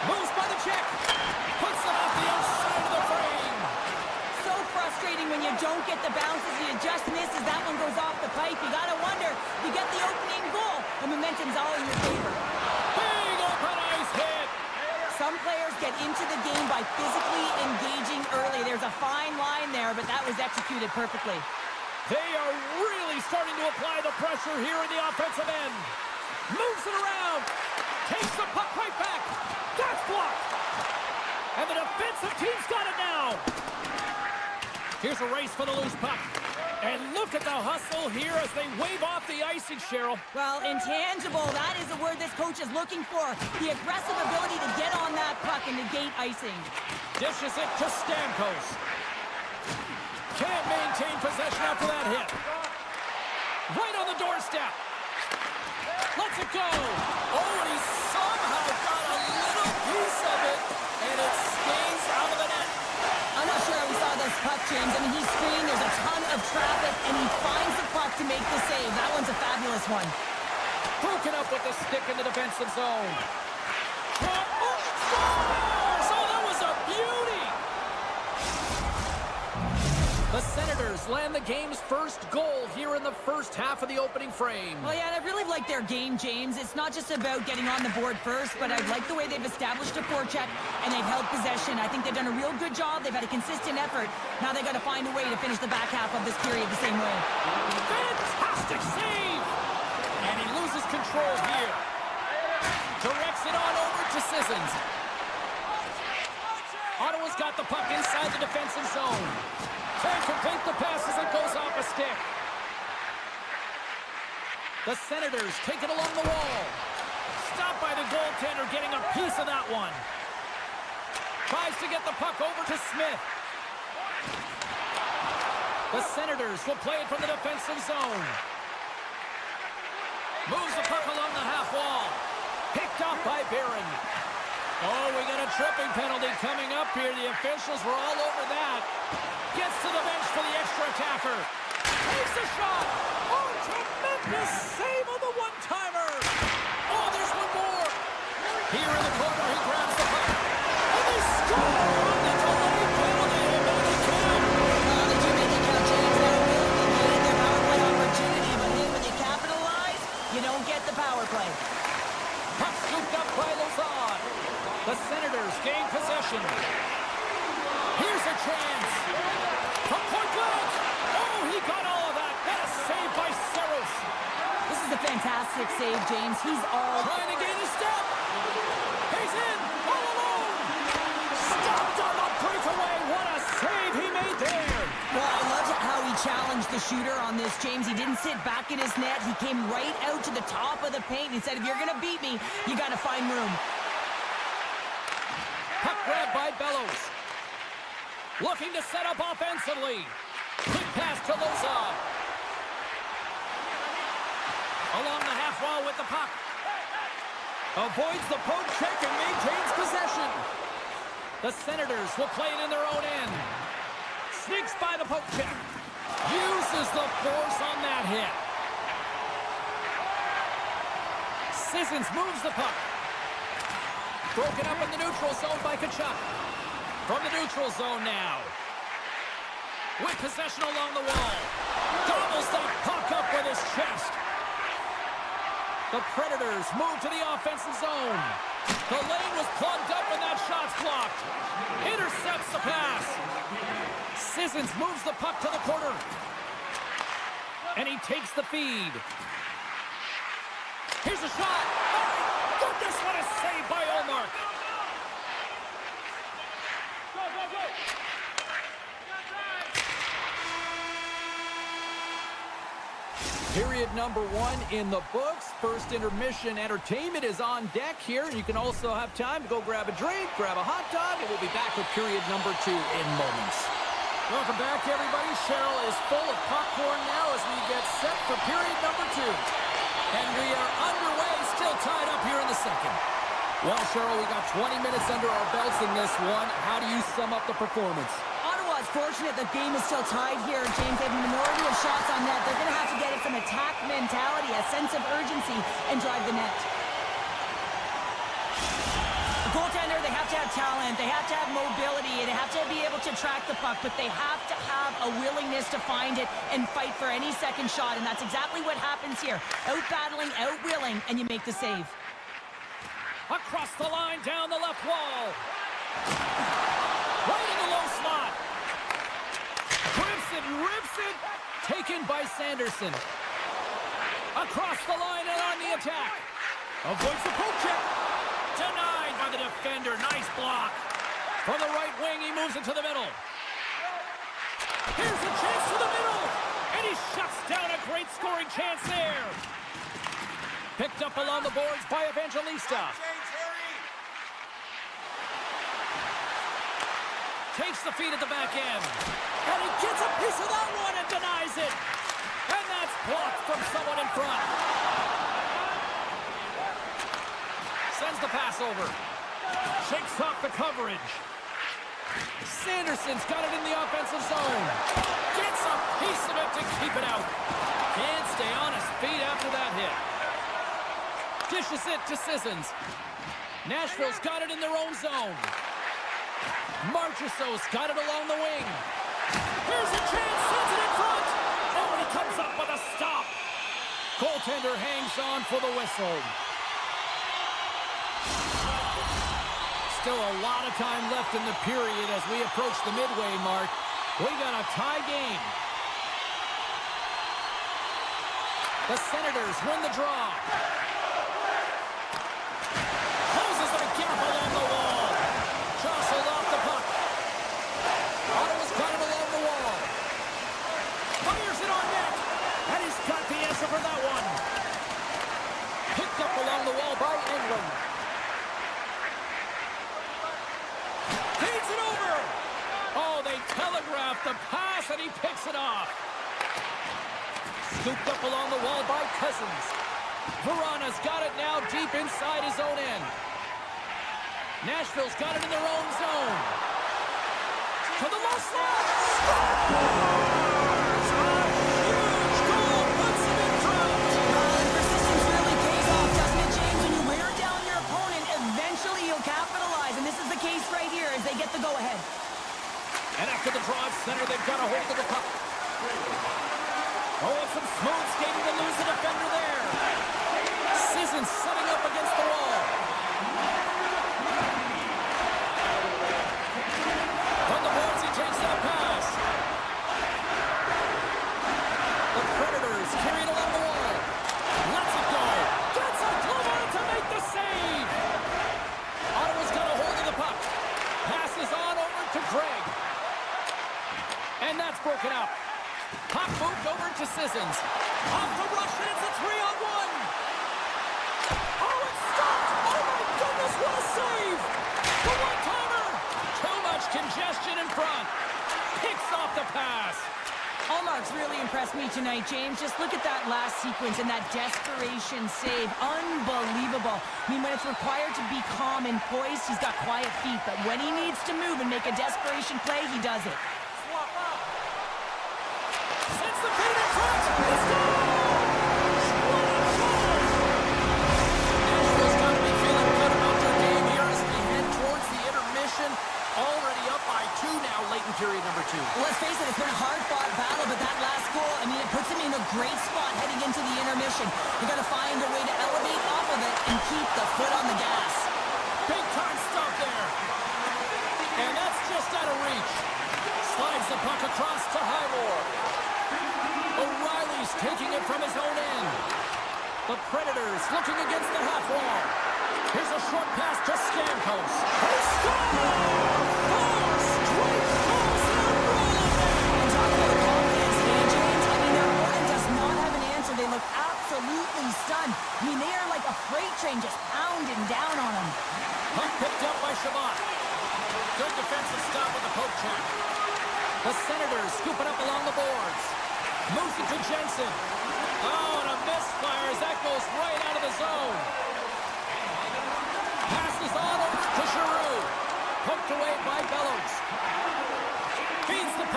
Moves by the check. Puts it off the outside of the frame. So frustrating when you don't get the bounces. You just misses. That one goes off the pipe. You got to wonder, you get the opening goal. The momentum's all in your favor. Big open ice hit. Some players get into the game by physically engaging early. There's a fine line there, but that was executed perfectly. They are really starting to apply the pressure here in the offensive end. Moves it around. Takes the puck right back. That's blocked. And the defensive team's got it now. Here's a race for the loose puck. And look at the hustle here as they wave off the icing, Cheryl. Well, intangible, that is the word this coach is looking for. The aggressive ability to get on that puck and negate icing. Dishes it to Stamkos. Can't maintain possession after that hit. Right on the doorstep. Lets it go. Oh, and he somehow got a little piece of it, and it stays out of the net. I'm not sure how we saw this puck, James. I mean, he's screened, there's a ton of traffic, and he finds the puck to make the save. That one's a fabulous one. Broken up with the stick in the defensive zone. So that was a beauty. The Senators land the game's first goal here in the first half of the opening frame. Well, yeah, and I really like their game, James. It's not just about getting on the board first, but I like the way they've established a forecheck and they've held possession. I think they've done a real good job. They've had a consistent effort. Now they've got to find a way to finish the back half of this period the same way. Fantastic save! And he loses control here. Directs it on over to Sissons. Ottawa's got the puck inside the defensive zone. Can't complete the pass as it goes off a stick. The Senators take it along the wall. Stopped by the goaltender getting a piece of that one. Tries to get the puck over to Smith. The Senators will play it from the defensive zone. Moves the puck along the half wall. Picked up by Barron. Oh, we got a tripping penalty coming up here. The officials were all over that. Gets to the bench for the extra attacker. Takes a shot. Oh, tremendous save on the one-timer. Oh, there's one more. Here in the corner, he grabs the puck. And they score on the delayed penalty. And now they count. They do make it count, James. They're really made their power play opportunity, but then when you capitalize, you don't get the power play. Puck scooped up by Lazard. The Senators gain possession. Here's a chance. From point blank. Oh, he got all of that. That is saved by Saros. This is a fantastic save, James. He's all... Trying to gain a step. He's in. All alone. Stopped on the breakaway. What a save he made there. Well, I loved how he challenged the shooter on this, James. He didn't sit back in his net. He came right out to the top of the paint. He said, if you're going to beat me, you got to find room. Puck grab by Bellows. Looking to set up offensively. Quick pass to Lozov. Along the half wall with the puck. Avoids the poke check and maintains possession. The Senators will play it in their own end. Sneaks by the poke check. Uses the force on that hit. Sissons moves the puck. Broken up in the neutral zone by Tkachuk. From the neutral zone now. With possession along the wall. Gobbles that puck up with his chest. The Predators move to the offensive zone. The lane was plugged up and that shot's blocked. Intercepts the pass. Sissons moves the puck to the corner. And he takes the feed. Here's a shot. Oh, my goodness, what a save by Ullmark. Period number 1 in the books. First intermission entertainment is on deck here. You can also have time to go grab a drink, grab a hot dog, and we'll be back with period number 2 in moments. Welcome back, everybody. Cheryl is full of popcorn now as we get set for period number 2. And we are underway, still tied up here in the second. Well, Cheryl, we got 20 minutes under our belts in this one. How do you sum up the performance? Ottawa's fortunate the game is still tied here, James. They have a minority of shots on net. They're going to have to get it some attack mentality, a sense of urgency, and drive the net. The goaltender, they have to have talent. They have to have mobility. They have to be able to track the puck, but they have to have a willingness to find it and fight for any second shot, and that's exactly what happens here. Out-battling, out-willing, and you make the save. Across the line, down the left wall. Right in the low slot. Rips it. Taken by Sanderson. Across the line and on the attack. Avoids the poke check. Denied by the defender. Nice block. From the right wing, he moves it to the middle. Here's a chance to the middle. And he shuts down a great scoring chance there. Picked up along the boards by Evangelista. Takes the feed at the back end. And he gets a piece of that one and denies it. And that's blocked from someone in front. Sends the pass over. Shakes off the coverage. Sanderson's got it in the offensive zone. Gets a piece of it to keep it out. Can't stay on his feet after that hit. Dishes it to Sissons. Nashville's got it in their own zone. Marchessault's got it along the wing. Here's a chance, sends it in front. Oh, and he comes up with a stop. Goaltender hangs on for the whistle. Still a lot of time left in the period as we approach the midway mark. We got a tie game. The Senators win the draw. Closes the gap along the wall. Jostled off the puck. Ottawa's got it along the wall. Fires it on net. And he's got the answer for that one. Picked up along the wall by England. Feeds it over. Oh, they telegraphed the pass and he picks it off. Scooped up along the wall by Cousins. Verana's got it now deep inside his own end. Nashville's got it in their own zone. To the low slot. Scores! A huge goal puts him in front. And persistence really pays off, doesn't it, James? When you wear down your opponent, eventually you'll capitalize. And this is the case right here as they get the go-ahead. And after the draw at center, they've got a hold of the puck. Oh, and some smooth skating to lose the defender there. Sissons setting up against the wall. On the boards, he takes that pass. The Predators carry it along the wall. Lets it go. Gets a glove on it to make the save. Ottawa's got a hold of the puck. Passes on over to Greg. And that's broken up. Puck moved over to Sissons. Off the rush, and it's a 3-on-1. Oh, it's stopped. Oh, my goodness, what a save. The one-timer. Too much congestion in front. Picks off the pass. Allmark's really impressed me tonight, James. Just look at that last sequence and that desperation save. Unbelievable. I mean, when it's required to be calm and poised, he's got quiet feet. But when he needs to move and make a desperation play, he does it. Sends the feed in front. He scores! What a goal! Nashville's got to be feeling good about their game here as we head towards the intermission. Already up by 2 now, late in period number 2. Well, let's face it, it's been a hard-fought battle, but that last goal, I mean, it puts him in a great spot heading into the intermission. They're going to find a way to elevate off of it and keep the foot on the gas. Big-time stop there. And that's just out of reach. Slides the puck across to Highmore. O'Reilly's taking it from his own end. The Predators looking against the half wall. Here's a short pass to Stamkos. He scores! 4 straight goals in a row! And talk about confidence here, James. I mean, their opponent does not have an answer. They look absolutely stunned. I mean, they are like a freight train just pounding down on them. Puck picked up by Shabbat. Good defensive stop with the poke check. The Senators scooping up along the boards. Moves it to Jensen. Oh, and a misfire as that goes right out of the zone. Passes on over to Giroux. Poked away by Bellows. Feeds the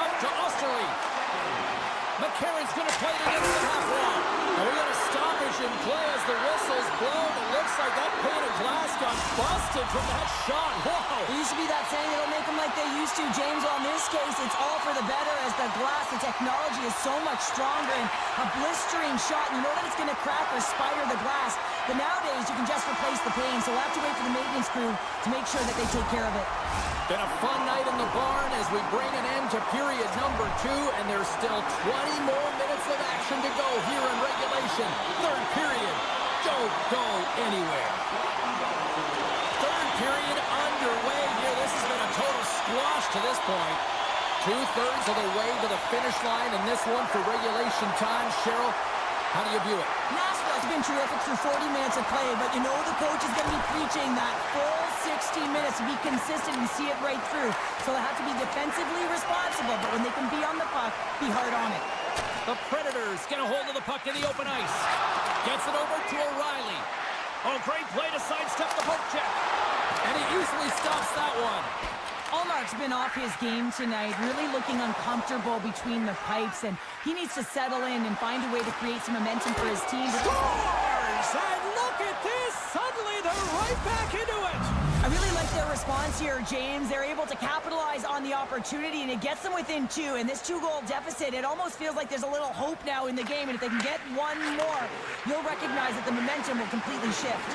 McCarron's going to play it against the half wall. And we got a stoppage in play as the whistle's blown. It looks like that pane of glass got busted from that shot. Whoa! There used to be that saying, they don't make them like they used to, James. Well, in this case, it's all for the better as the glass, the technology is so much stronger. And a blistering shot, you know that it's going to crack or spider the glass. But nowadays, you can just replace the pane. So we'll have to wait for the maintenance crew to make sure that they take care of it. Been a fun night in the barn as we bring an end to period number 2, and there's still 20 more minutes of action to go here in regulation. Third period, don't go anywhere. Third period underway here. This has been a total squash to this point. 2/3 of the way to the finish line in this one for regulation time. Cheryl, how do you view it? Nashville's been terrific for 40 minutes of play, but you know the coach is going to be preaching that full 60 minutes to be consistent and see it right through. So they have to be defensively responsible, but when they can be on the puck, be hard on it. The Predators get a hold of the puck in the open ice. Gets it over to O'Reilly. Oh, great play to sidestep the poke check. And he easily stops that one. Allmark's been off his game tonight, really looking uncomfortable between the pipes, and he needs to settle in and find a way to create some momentum for his team. Scores! And look at this! Suddenly they're right back into it! I really like their response here, James. They're able to capitalize on the opportunity, and it gets them within 2. And this 2-goal deficit, it almost feels like there's a little hope now in the game, and if they can get one more, you'll recognize that the momentum will completely shift.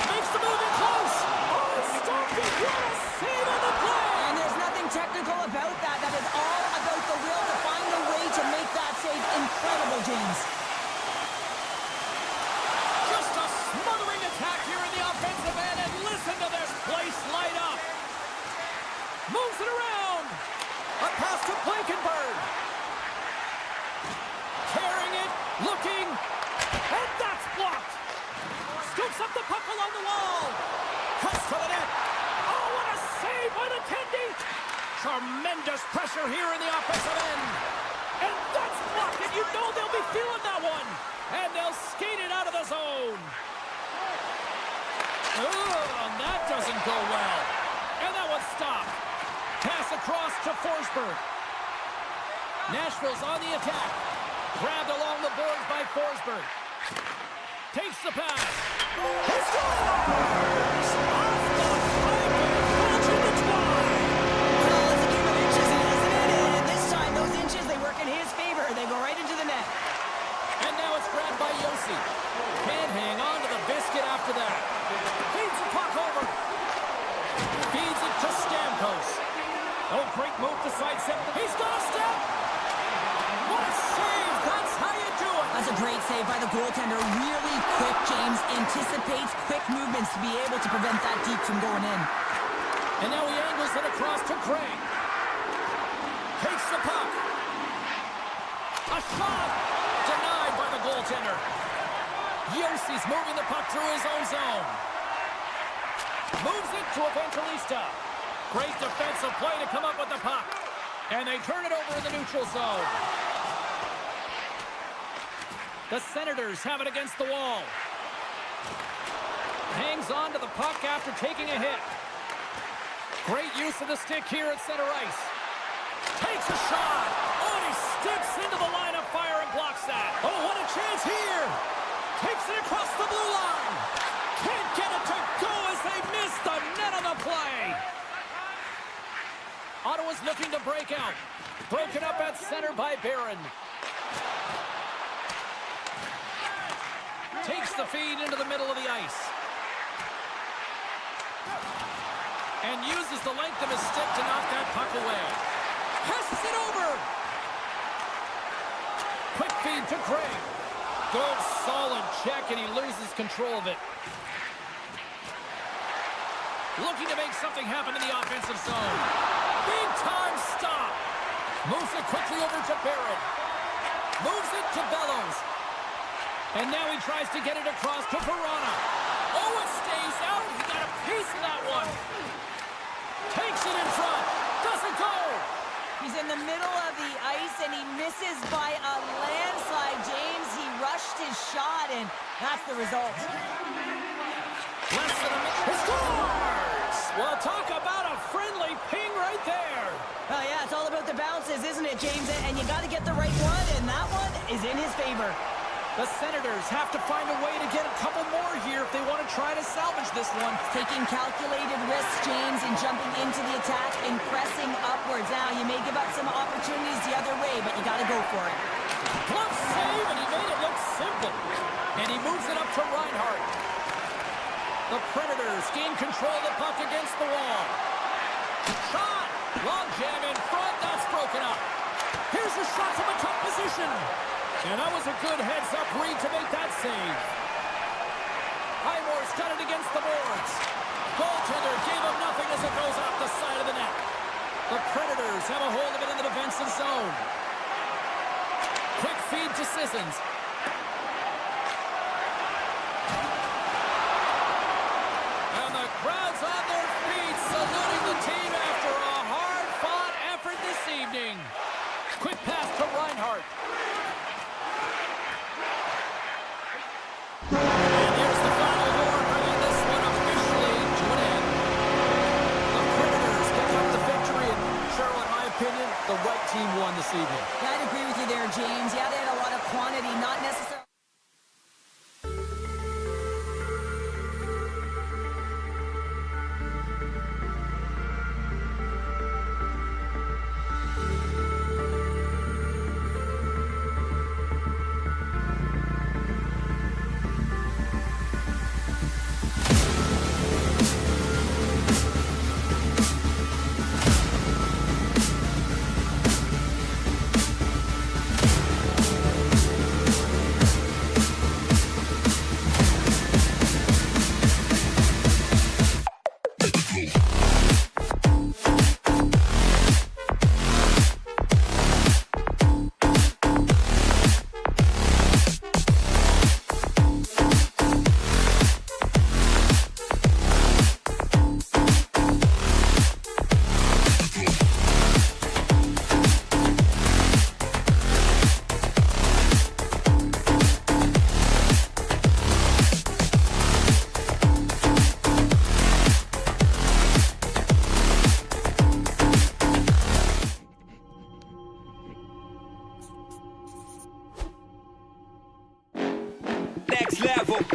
Makes the move in close! Oh, stopped it! What a save on the play! And there's nothing technical about that. That is all about the will to find a way to make that save incredible, James. Just a smothering attack here in the offensive end, and listen to this place light up. Moves it around. A pass to Blankenberg. Carrying it, looking, and that's blocked. Scoops up the puck along the wall. Cuts to the net. Oh, what a save by the Tendy. Tremendous pressure here in the offensive end. And that's blocked, and you know they'll be feeling that one. And they'll skate it out of the zone. And that doesn't go well. And that one's stopped. Pass across to Forsberg. Nashville's on the attack. Grabbed along the boards by Forsberg. Takes the pass. He scores! Off the pipe and launch into twine. Well, it's a game of inches, isn't it? And this time, those inches, they work in his favor. They go right into the net. And now it's grabbed by Yossi. Can't hang on to the biscuit after that. Feeds the puck over. Feeds it to Stamkos. Oh, great move to sidestep. He's got a step. What a save. That's how you do it. That's a great save by the goaltender. Really quick, James. Anticipates quick movements to be able to prevent that deep from going in. And now he angles it across to Craig. Takes the puck. A shot. Denied by the goaltender. Yossi's moving the puck through his own zone. Moves it to Evangelista. Great defensive play to come up with the puck. And they turn it over in the neutral zone. The Senators have it against the wall. Hangs on to the puck after taking a hit. Great use of the stick here at center ice. Takes a shot. Oh, and he steps into the line of fire and blocks that. Oh, what a chance here. Takes it across the blue line. Can't get it to go as they miss the net on the play. Ottawa's looking to break out. Broken up at center by Barron. Takes the feed into the middle of the ice. And uses the length of his stick to knock that puck away. Passes it over. Quick feed to Craig. Good solid check, and he loses control of it. Looking to make something happen in the offensive zone. Big time stop. Moves it quickly over to Barron. Moves it to Bellows. And now he tries to get it across to Verona. Oh, it stays out. He got a piece of that one. Takes it in front. Doesn't go. He's in the middle of the ice, and he misses by a landslide, James. He rushed his shot, and that's the result. Less than a minute. He scores! Well, talk about a friendly ping right there. Oh, yeah, it's all about the bounces, isn't it, James? And you got to get the right one, and that one is in his favor. The Senators have to find a way to get a couple more here if they want to try to salvage this one. Taking calculated risks, James, and jumping into the attack and pressing upwards. Now, you may give up some opportunities the other way, but you got to go for it. Glove save, and he made it look simple. And he moves it up to Reinhart. The Predators gain control of the puck against the wall. Shot! Long jam in front, that's broken up. Here's a shot from a tough position. And that was a good heads-up read to make that save. Highmore's got it against the boards. Goaltender gave him nothing as it goes off the side of the net. The Predators have a hold of it in the defensive zone. Quick feed to Sissons. And the crowd's on their feet, saluting the team after a hard-fought effort this evening. Quick pass to Reinhart. And there's the final horn, bringing this one officially to an end. The Predators pick up the victory, and Cheryl, in my opinion, the right team won this evening. Yeah, I'd agree with you there, James. Yeah, they had a lot of quantity, not necessarily. Next level.